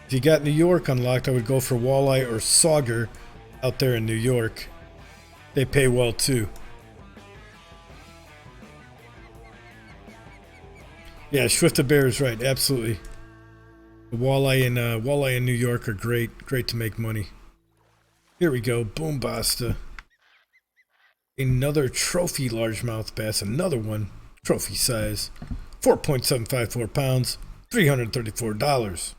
If you got New York unlocked, I would go for walleye or sauger out there in New York. They pay well too. Yeah, Swifted Bear is right. Absolutely. The walleye in New York are great to make money. Here we go. Boom basta. Another trophy largemouth bass. Another one. Trophy size. 4.754 pounds, $334.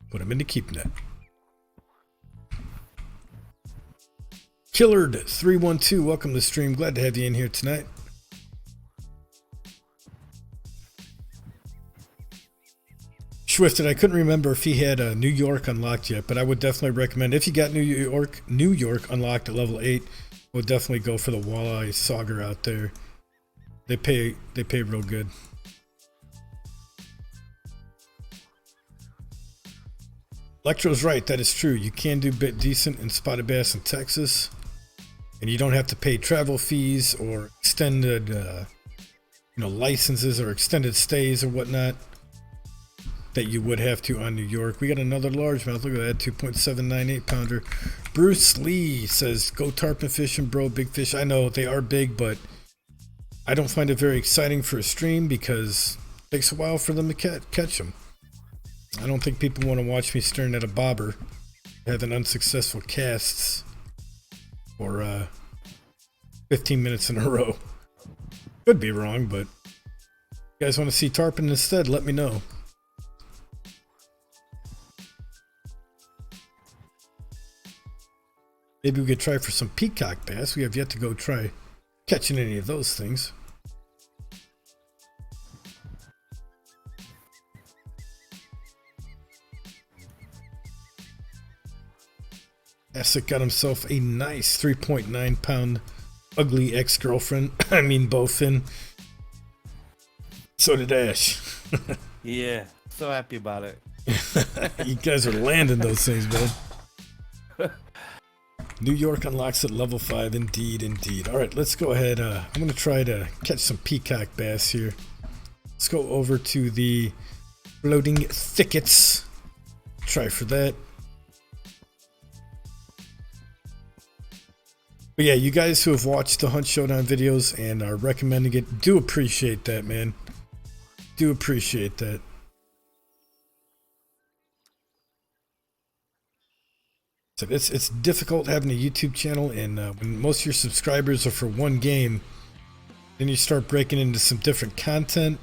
Put him into keep net. Killard312, welcome to the stream. Glad to have you in here tonight. Swifted, I couldn't remember if he had New York unlocked yet, but I would definitely recommend, if you got New York unlocked at level 8, we'll definitely go for the walleye sauger out there. They pay real good. Electro's right, that is true. You can do bit decent in spotted bass in Texas, and you don't have to pay travel fees or extended licenses or extended stays or whatnot. that you would have to on New York. We got another largemouth. Look at that, 2.798 pounder. Bruce Lee says, go tarpon fishing, bro. Big fish. I know they are big, but I don't find it very exciting for a stream because it takes a while for them to catch them. I don't think people want to watch me staring at a bobber having unsuccessful casts for 15 minutes in a row. Could be wrong, but if you guys want to see tarpon instead, let me know. Maybe we could try for some peacock bass. We have yet to go try catching any of those things. Essek got himself a nice 3.9 pound ugly ex-girlfriend. I mean bowfin. So did Ash. Yeah, so happy about it. You guys are landing those things, man. New York unlocks at level 5. Indeed, indeed. All right, let's go ahead. I'm going to try to catch some peacock bass here. Let's go over to the floating thickets. Try for that. But yeah, you guys who have watched the Hunt Showdown videos and are recommending it, do appreciate that, man. Do appreciate that. So it's difficult having a YouTube channel, and when most of your subscribers are for one game, then you start breaking into some different content.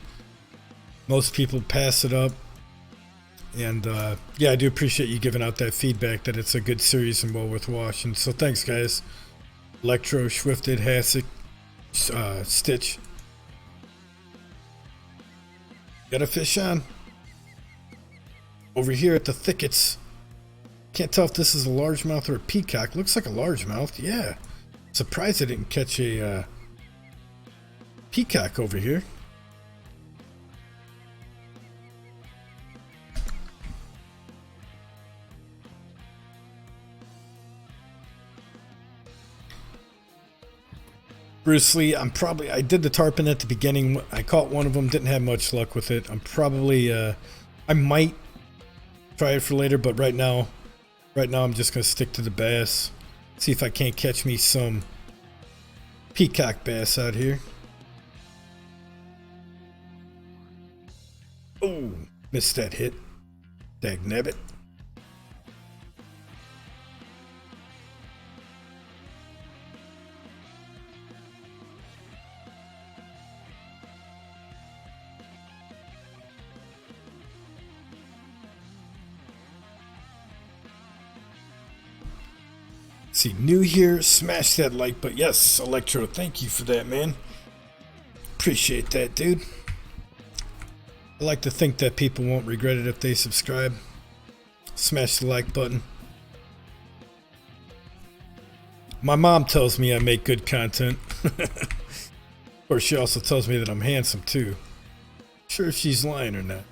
Most people pass it up. And yeah, I do appreciate you giving out that feedback that it's a good series and well worth watching. So thanks, guys. Electro, Swifted, Hasek, Stitch. Got a fish on. Over here at the thickets. Can't tell if this is a largemouth or a peacock. Looks like a largemouth. Yeah. Surprised I didn't catch a peacock over here. Bruce Lee, I did the tarpon at the beginning. I caught one of them, didn't have much luck with it. I'm probably, I might try it for later, but right now I'm just going to stick to the bass. See if I can't catch me some peacock bass out here. Oh, missed that hit. Dagnabbit. See, new here, smash that like button. Yes, Electro, thank you for that, man. Appreciate that, dude. I like to think that people won't regret it if they subscribe. Smash the like button. My mom tells me I make good content. Of course, she also tells me that I'm handsome too. Not sure if she's lying or not.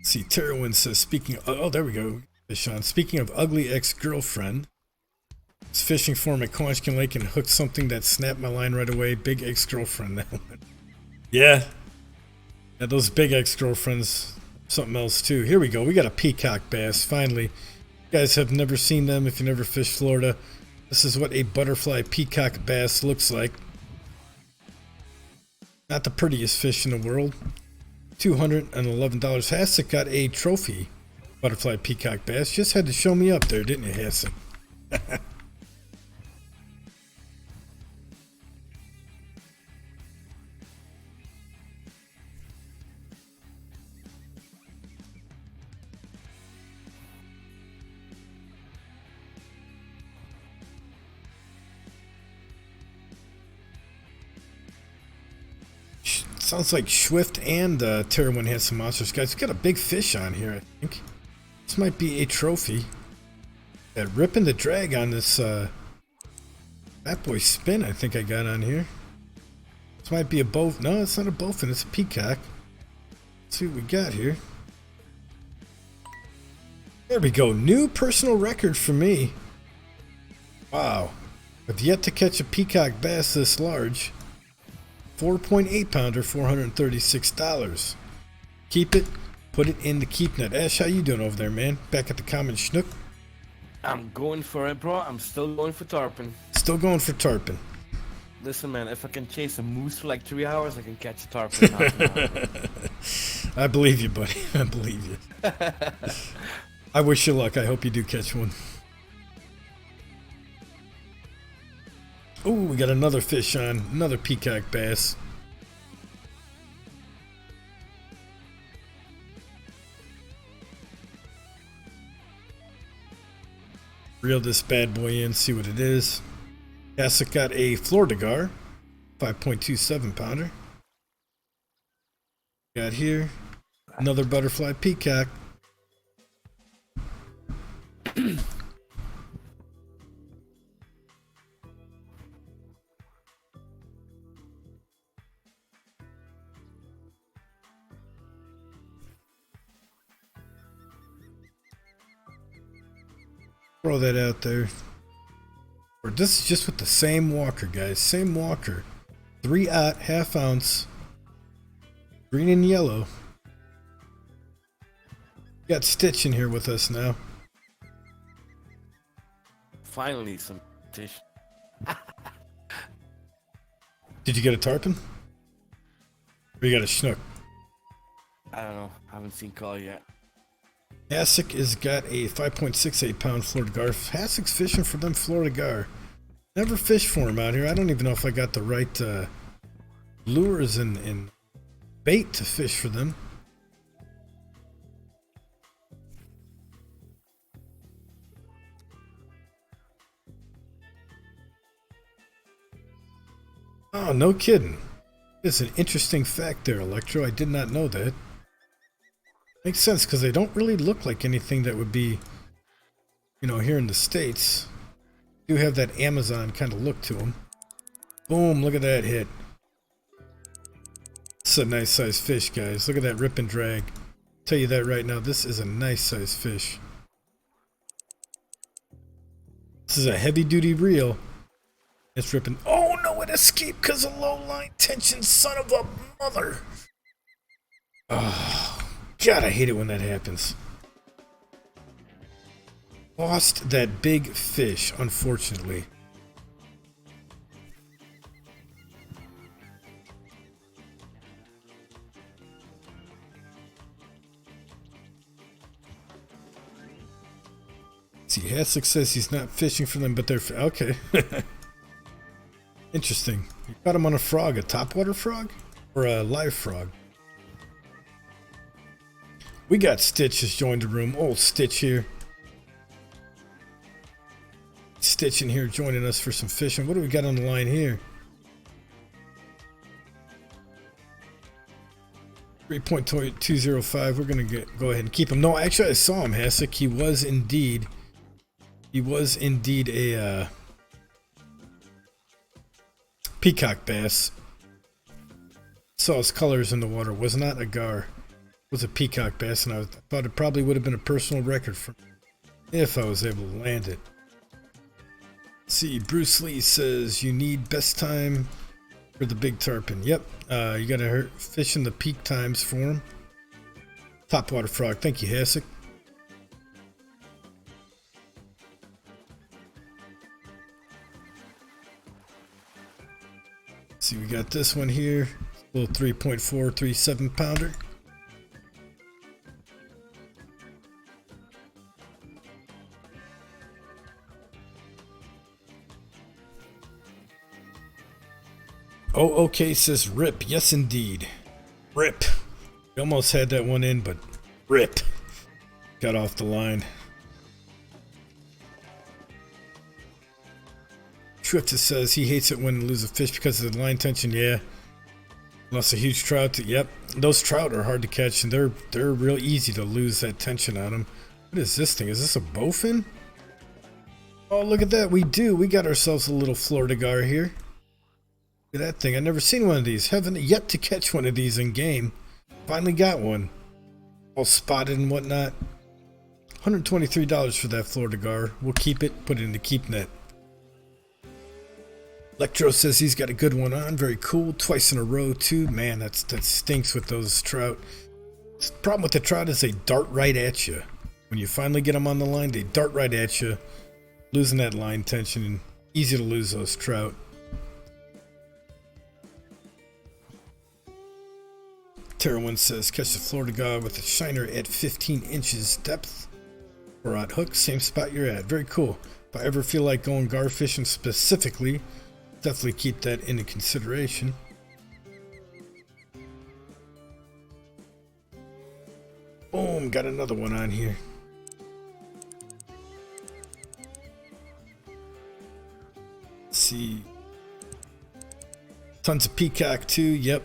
See, Terwin says, oh, there we go, Sean. Speaking of ugly ex-girlfriend, I was fishing for him at Quanchkin Lake and hooked something that snapped my line right away. Big ex-girlfriend. Yeah, those big ex-girlfriends, something else too. Here we go. We got a peacock bass, finally. You guys have never seen them if you never fished Florida. This is what a butterfly peacock bass looks like. Not the prettiest fish in the world. $211. Hasek got a trophy butterfly peacock bass. Just had to show me up there, didn't you, Hasek? Sounds like Swift and Terwin had some monsters. Guys, we got a big fish on here, I think. This might be a trophy. That ripping the drag on this Fat Boy Spin I think I got on here. This might be a bowfin. No, it's not a bowfin, it's a peacock. Let's see what we got here. There we go. New personal record for me. Wow. I've yet to catch a peacock bass this large. 4.8 pounder, $436. Keep it, put it in the keep net. Ash, how you doing over there, man? Back at the common schnook? I'm going for it, bro. I'm still going for tarpon. Still going for tarpon. Listen, man, if I can chase a moose for like 3 hours, I can catch a tarpon in half an hour. I believe you, buddy. I believe you. I wish you luck. I hope you do catch one. Oh, we got another fish on. Another peacock bass. Reel this bad boy in, see what it is. Hasek got a FLO-RIDA, 5.27 pounder. Got here another butterfly peacock. Throw that out there. Or this is just with the same walker, guys. Same walker. 3/0, ½ ounce. Green and yellow. Got Stitch in here with us now. Finally, some fish. Did you get a tarpon? Or you got a schnook? I don't know. I haven't seen call yet. Hasek has got a 5.68 pound FLO-RIDA. Hasek's fishing for them FLO-RIDA. Never fished for him out here. I don't even know if I got the right lures and bait to fish for them. Oh, no kidding. There's an interesting fact there, Electro. I did not know that. Makes sense, because they don't really look like anything that would be, you know, here in the States. Do have that Amazon kind of look to them. Boom, look at that hit. This is a nice sized fish, guys. Look at that rip and drag. Tell you that right now, this is a nice sized fish. This is a heavy duty reel. It's ripping. Oh no, it escaped because of low line tension, son of a mother. Oh. God, I hate it when that happens. Lost that big fish, unfortunately. See, Hasek says he's not fishing for them, but they're... Okay. Interesting. You caught him on a frog, a topwater frog? Or a live frog? We got Stitch has joined the room. Old Stitch here. Stitch in here joining us for some fishing. What do we got on the line here? 3.205. We're going to go ahead and keep him. No, actually I saw him, Hasek. He was indeed a peacock bass. Saw his colors in the water. Was not a gar. Was a peacock bass, and I thought it probably would have been a personal record for me if I was able to land it. See, Bruce Lee says you need best time for the big tarpon. Yep, you gotta fish in the peak times for him. Topwater frog. Thank you, Hasek. See, we got this one here, little 3.437 pounder. Oh, okay, says rip. Yes, indeed. Rip. We almost had that one in, but rip. Got off the line. Trifta says he hates it when they lose a fish because of the line tension. Yeah. Lost a huge trout. Yep. Those trout are hard to catch, and they're real easy to lose that tension on them. What is this thing? Is this a bowfin? Oh, look at that. We do. We got ourselves a little FLO-RIDA here. Look at that thing. I've never seen one of these. Haven't yet to catch one of these in game. Finally got one. All spotted and whatnot. $123 for that FLO-RIDA. We'll keep it. Put it in the keep net. Electro says he's got a good one on. Very cool. Twice in a row, too. Man, that stinks with those trout. The problem with the trout is they dart right at you. When you finally get them on the line, they dart right at you, losing that line tension, and easy to lose those trout. Terrawin says, catch the Florida guy with a shiner at 15 inches depth. Or at hook, same spot you're at. Very cool. If I ever feel like going gar fishing specifically, definitely keep that into consideration. Boom, got another one on here. Let's see. Tons of peacock too, yep.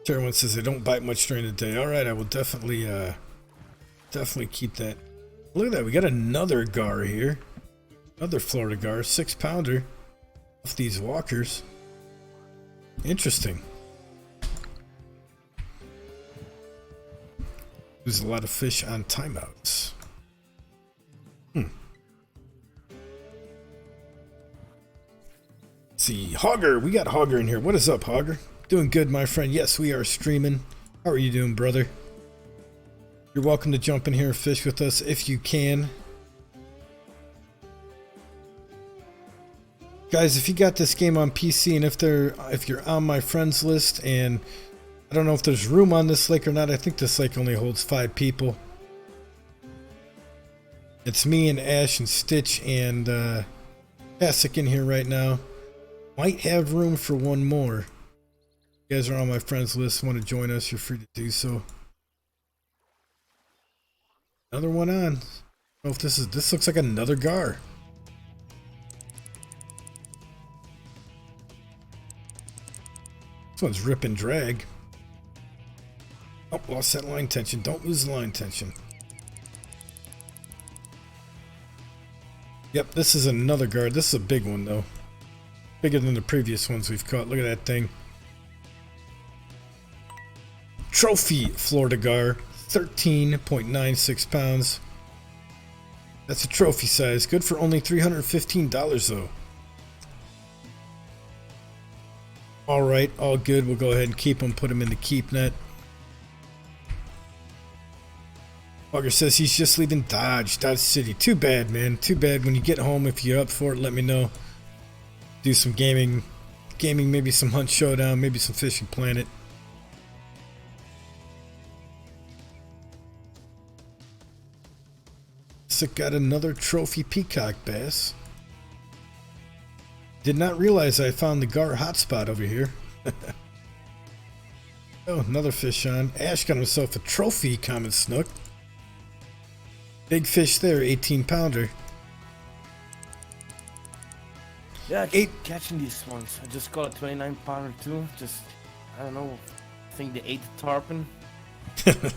Everyone says they don't bite much during the day. Alright, I will definitely keep that. Look at that, we got another gar here. Another Florida gar, 6-pounder off these walkers. Interesting. There's a lot of fish on timeouts. Let's see, Hogger, we got Hogger in here. What is up, Hogger? Doing good, my friend. Yes, we are streaming. How are you doing, brother? You're welcome to jump in here and fish with us if you can. Guys, if you got this game on PC and if you're on my friends list, and I don't know if there's room on this lake or not. I think this lake only holds 5 people. It's me and Ash and Stitch and Pasek in here right now. Might have room for one more. You guys are on my friends list, want to join us, you're free to do so. Another one on. I don't know if this looks like another gar. This one's rip and drag. Oh, lost that line tension. Don't lose the line tension. Yep, this is another gar. This is a big one though. Bigger than the previous ones we've caught. Look at that thing. Trophy Florida gar, 13.96 pounds. That's a trophy size. Good for only $315 though. Alright, all good. We'll go ahead and keep them, put them in the keep net. Bugger says he's just leaving Dodge City. Too bad, man. Too bad. When you get home, if you're up for it, let me know. Do some gaming, maybe some Hunt Showdown, maybe some Fishing Planet. So got another trophy peacock bass. Did not realize I found the gar hotspot over here. Oh, another fish on. Ash got himself a trophy common snook. Big fish there, 18-pounder. Yeah, I keep catching these ones. I just got a 29-pounder too. Just, I don't know. I think they ate the tarpon.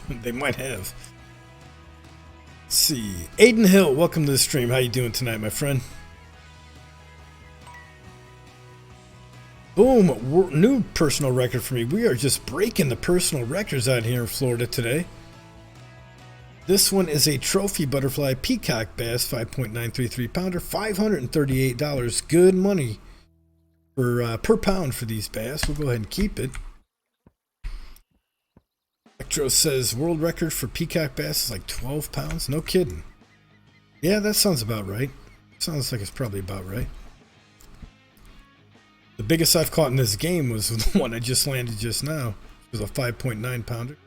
They might have. Let's see. Aiden Hill, welcome to the stream. How you doing tonight, my friend? Boom, new personal record for me. We are just breaking the personal records out here in Florida today. This one is a trophy butterfly peacock bass, 5.933 pounder, $538. Good money for per pound for these bass. We'll go ahead and keep it. Electro says world record for peacock bass is like 12 pounds. No kidding. Yeah, that sounds about right. Sounds like it's probably about right. The biggest I've caught in this game was the one I just landed just now. It was a 5.9 pounder.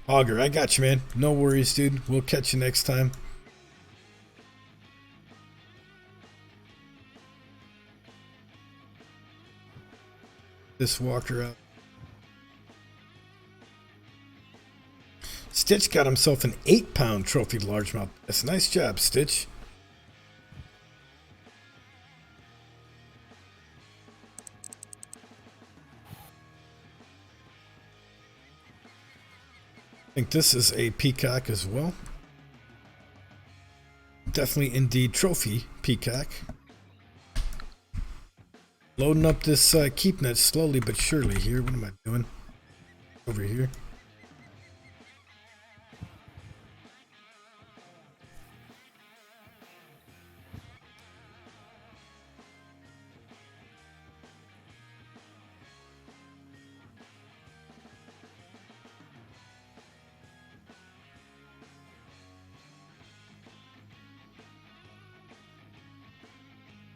Auger, I got you, man. No worries, dude. We'll catch you next time. This walker out. Stitch got himself an 8-pound trophy largemouth. That's a nice job, Stitch. I think this is a peacock as well. Definitely indeed trophy peacock. Loading up this keep net slowly but surely here. What am I doing? Over here.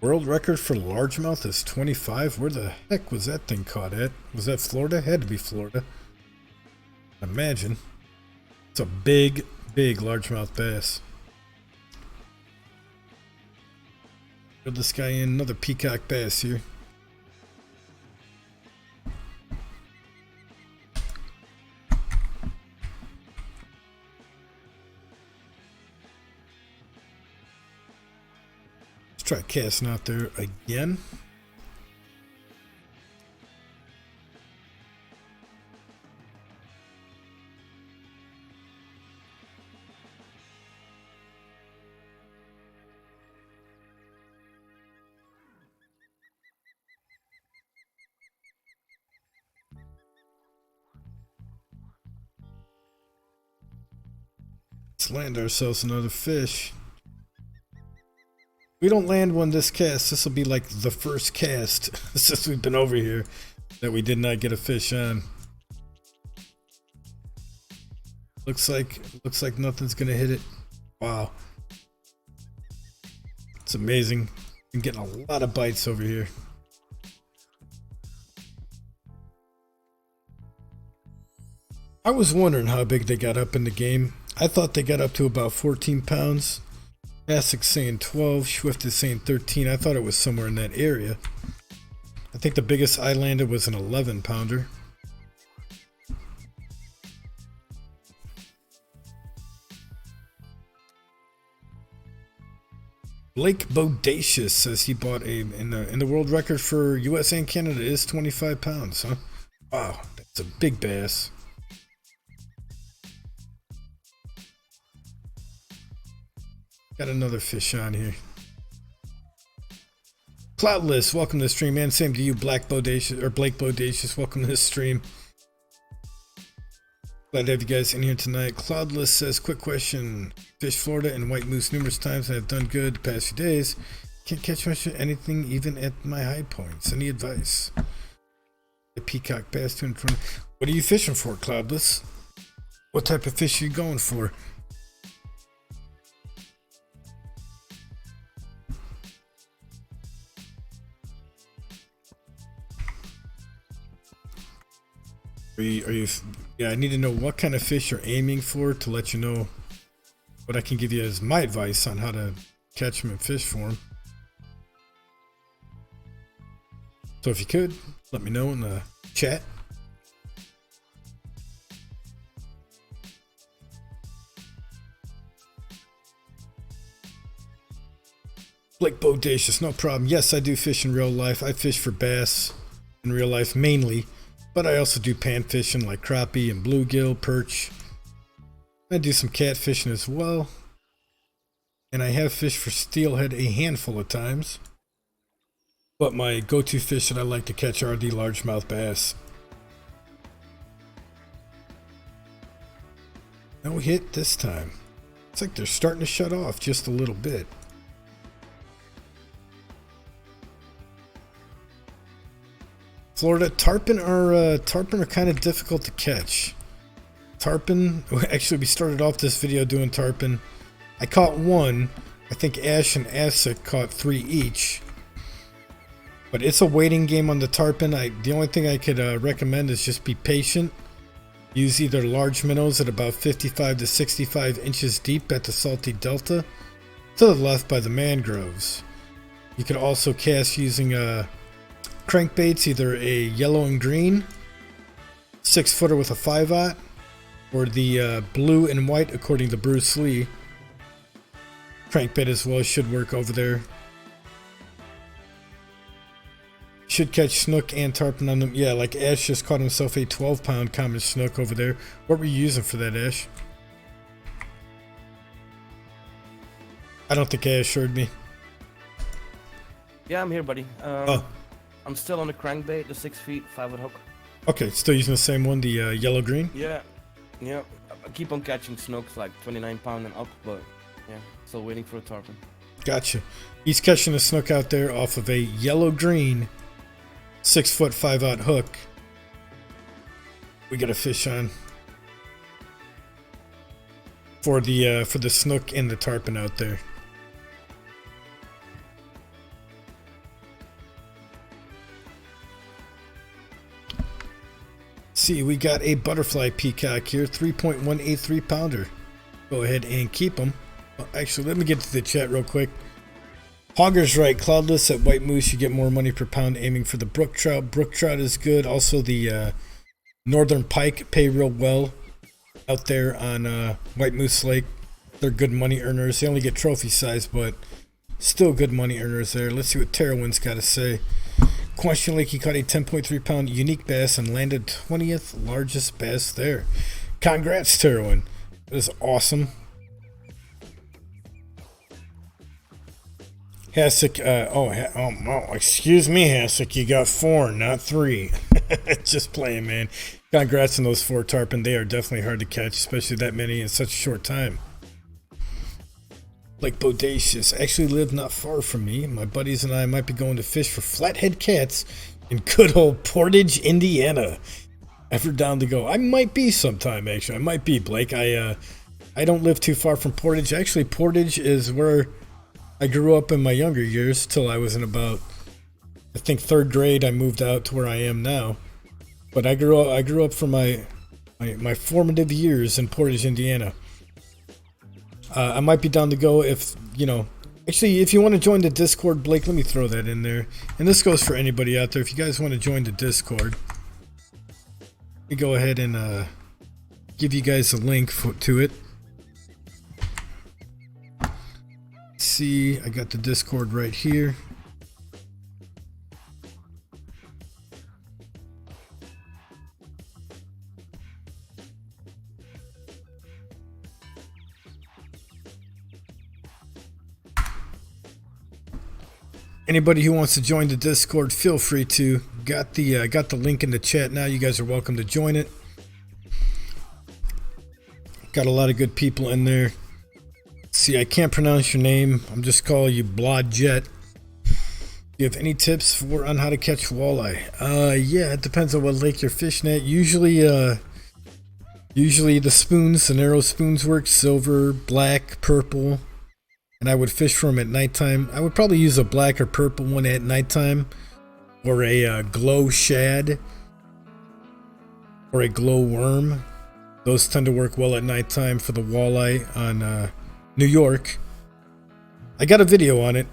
World record for largemouth is 25. Where the heck was that thing caught at? Was that Florida? Had to be Florida. Imagine. It's a big, big largemouth bass. Reel this guy in. Another peacock bass here. Try casting out there again. Let's land ourselves another fish. We don't land one this cast. This will be like the first cast since we've been over here that we did not get a fish on. Looks like nothing's gonna hit it. Wow, it's amazing. I'm getting a lot of bites over here. I was wondering how big they got up in the game. I thought they got up to about 14 pounds. Bass's saying 12, Swift is saying 13. I thought it was somewhere in that area. I think the biggest I landed was an 11 pounder. Blake Bodacious says he bought in the world record for US and Canada is 25 pounds, huh? Wow, that's a big bass. Got another fish on here. Cloudless, welcome to the stream, and same to you, Blake Bodacious, welcome to the stream. Glad to have you guys in here tonight. Cloudless says, quick question. Fished Florida and white moose numerous times and have done good the past few days. Can't catch much of anything even at my high points. Any advice? The peacock bass to in front. What are you fishing for, Cloudless? What type of fish are you going for? Yeah, I need to know what kind of fish you're aiming for to let you know what I can give you as my advice on how to catch them and fish for them. So if you could, let me know in the chat. Blake Bodacious, no problem. Yes, I do fish in real life. I fish for bass in real life mainly. But I also do pan fishing like crappie and bluegill, perch. I do some cat fishing as well. And I have fished for steelhead a handful of times. But my go-to fish that I like to catch are the largemouth bass. No hit this time. It's like they're starting to shut off just a little bit. Florida tarpon are kind of difficult to catch. Tarpon, actually we started off this video doing tarpon. I caught one. I think Ash and Asic caught 3 each. But it's a waiting game on the tarpon. The only thing I could recommend is just be patient. Use either large minnows at about 55 to 65 inches deep at the Salty Delta to the left by the mangroves. You could also cast using crankbaits, either a yellow and green 6-footer with a 5/0 or the blue and white according to Bruce Lee. Crankbait as well should work over there. Should catch snook and tarpon on them. Yeah, like Ash just caught himself a 12-pound common snook over there. What were you using for that, Ash? I don't think Ash heard me. Yeah, I'm here, buddy. I'm still on the crankbait, the 6 feet, 5-foot hook. Okay, still using the same one, the yellow-green? Yeah. I keep on catching snooks like 29 pound and up, but yeah, still waiting for a tarpon. Gotcha. He's catching a snook out there off of a yellow-green 6-foot 5/0 hook. We got a fish on for the snook and the tarpon out there. see, we got a butterfly peacock here, 3.183 pounder. Go ahead and keep them. Well, actually, let me get to the chat real quick. Hogger's right. Cloudless at White Moose, you get more money per pound aiming for the brook trout. Brook trout is good. Also, the northern pike pay real well out there on White Moose Lake. They're good money earners. They only get trophy size, but still good money earners there. Let's see what Terrawin's got to say. Question Lake, he caught a 10.3 pound unique bass and landed 20th largest bass there. Congrats, Terrawin. That is awesome. Hasek, excuse me, Hasek, you got 4, not 3. Just playing, man. Congrats on those 4 tarpon. They are definitely hard to catch, especially that many in such a short time. Like Bodacious, actually live not far from me. My buddies and I might be going to fish for flathead cats in good old Portage, Indiana. Ever down to go? I might be sometime, actually. I might be, Blake. I don't live too far from Portage. Actually, Portage is where I grew up in my younger years till I was in about, I think, 3rd grade. I moved out to where I am now. But I grew up for my formative years in Portage, Indiana. I might be down to go if, actually, if you want to join the Discord, Blake, let me throw that in there. And this goes for anybody out there. If you guys want to join the Discord, let me go ahead and give you guys a link to it. See, I got the Discord right here. Anybody who wants to join the Discord, feel free to. Got the link in the chat now. You guys are welcome to join it. Got a lot of good people in there. See, I can't pronounce your name. I'm just calling you Blodjet. Do you have any tips on how to catch walleye? Yeah, it depends on what lake you're fishing at. Usually the spoons, the narrow spoons work. Silver, black, purple. And I would fish for them at nighttime. I would probably use a black or purple one at nighttime. Or a glow shad. Or a glow worm. Those tend to work well at nighttime for the walleye on New York. I got a video on it.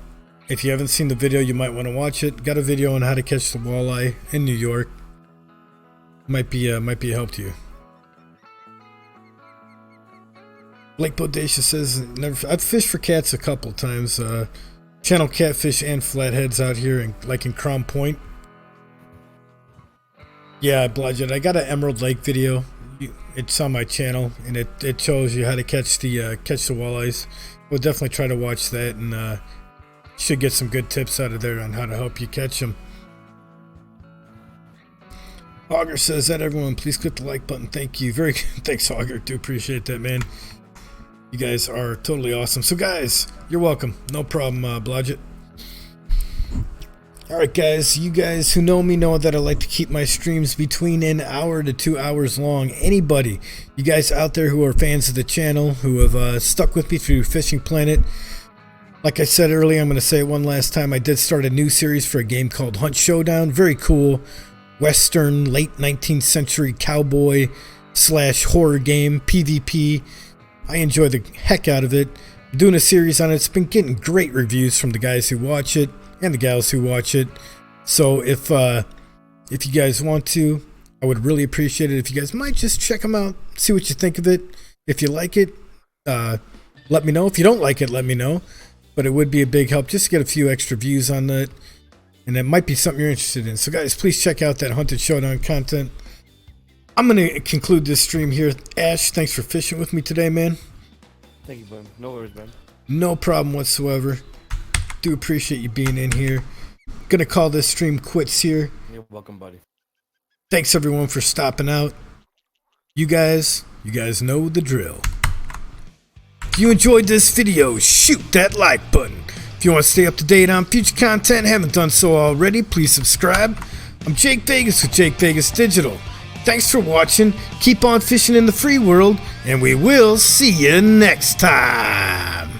If you haven't seen the video, you might want to watch it. Got a video on how to catch the walleye in New York. Might be a help to you. Blake Bodacious says, I've fished for cats a couple times. Channel catfish and flatheads out here, in Crown Point. Yeah, Blodgett, I got an Emerald Lake video. It's on my channel, and it shows you how to catch the walleyes. We'll definitely try to watch that, and should get some good tips out of there on how to help you catch them. Auger says that everyone, please click the like button. Thank you. Very good. Thanks, Auger. Do appreciate that, man. You guys are totally awesome. So, guys, you're welcome. No problem, Blodgett. Alright, guys. You guys who know me know that I like to keep my streams between an hour to 2 hours long. Anybody, you guys out there who are fans of the channel, who have stuck with me through Fishing Planet, like I said earlier, I'm going to say it one last time. I did start a new series for a game called Hunt Showdown. Very cool. Western, late 19th century cowboy / horror game, PvP. I enjoy the heck out of it. I'm doing a series on it. It's been getting great reviews from the guys who watch it and the gals who watch it. So if you guys want to, I would really appreciate it if you guys might just check them out, see what you think of it. If you like it, let me know. If you don't like it, let me know. But it would be a big help just to get a few extra views on that. And it might be something you're interested in. So guys, please check out that Hunted Showdown content. I'm going to conclude this stream here. Ash, thanks for fishing with me today, man. Thank you, bud. No worries, man. No problem whatsoever. Do appreciate you being in here. Going to call this stream quits here. You're welcome, buddy. Thanks, everyone, for stopping out. You guys know the drill. If you enjoyed this video, shoot that like button. If you want to stay up to date on future content, haven't done so already, please subscribe. I'm Jake Vegas with Jake Vegas Digital. Thanks for watching. Keep on fishing in the free world, and we will see you next time.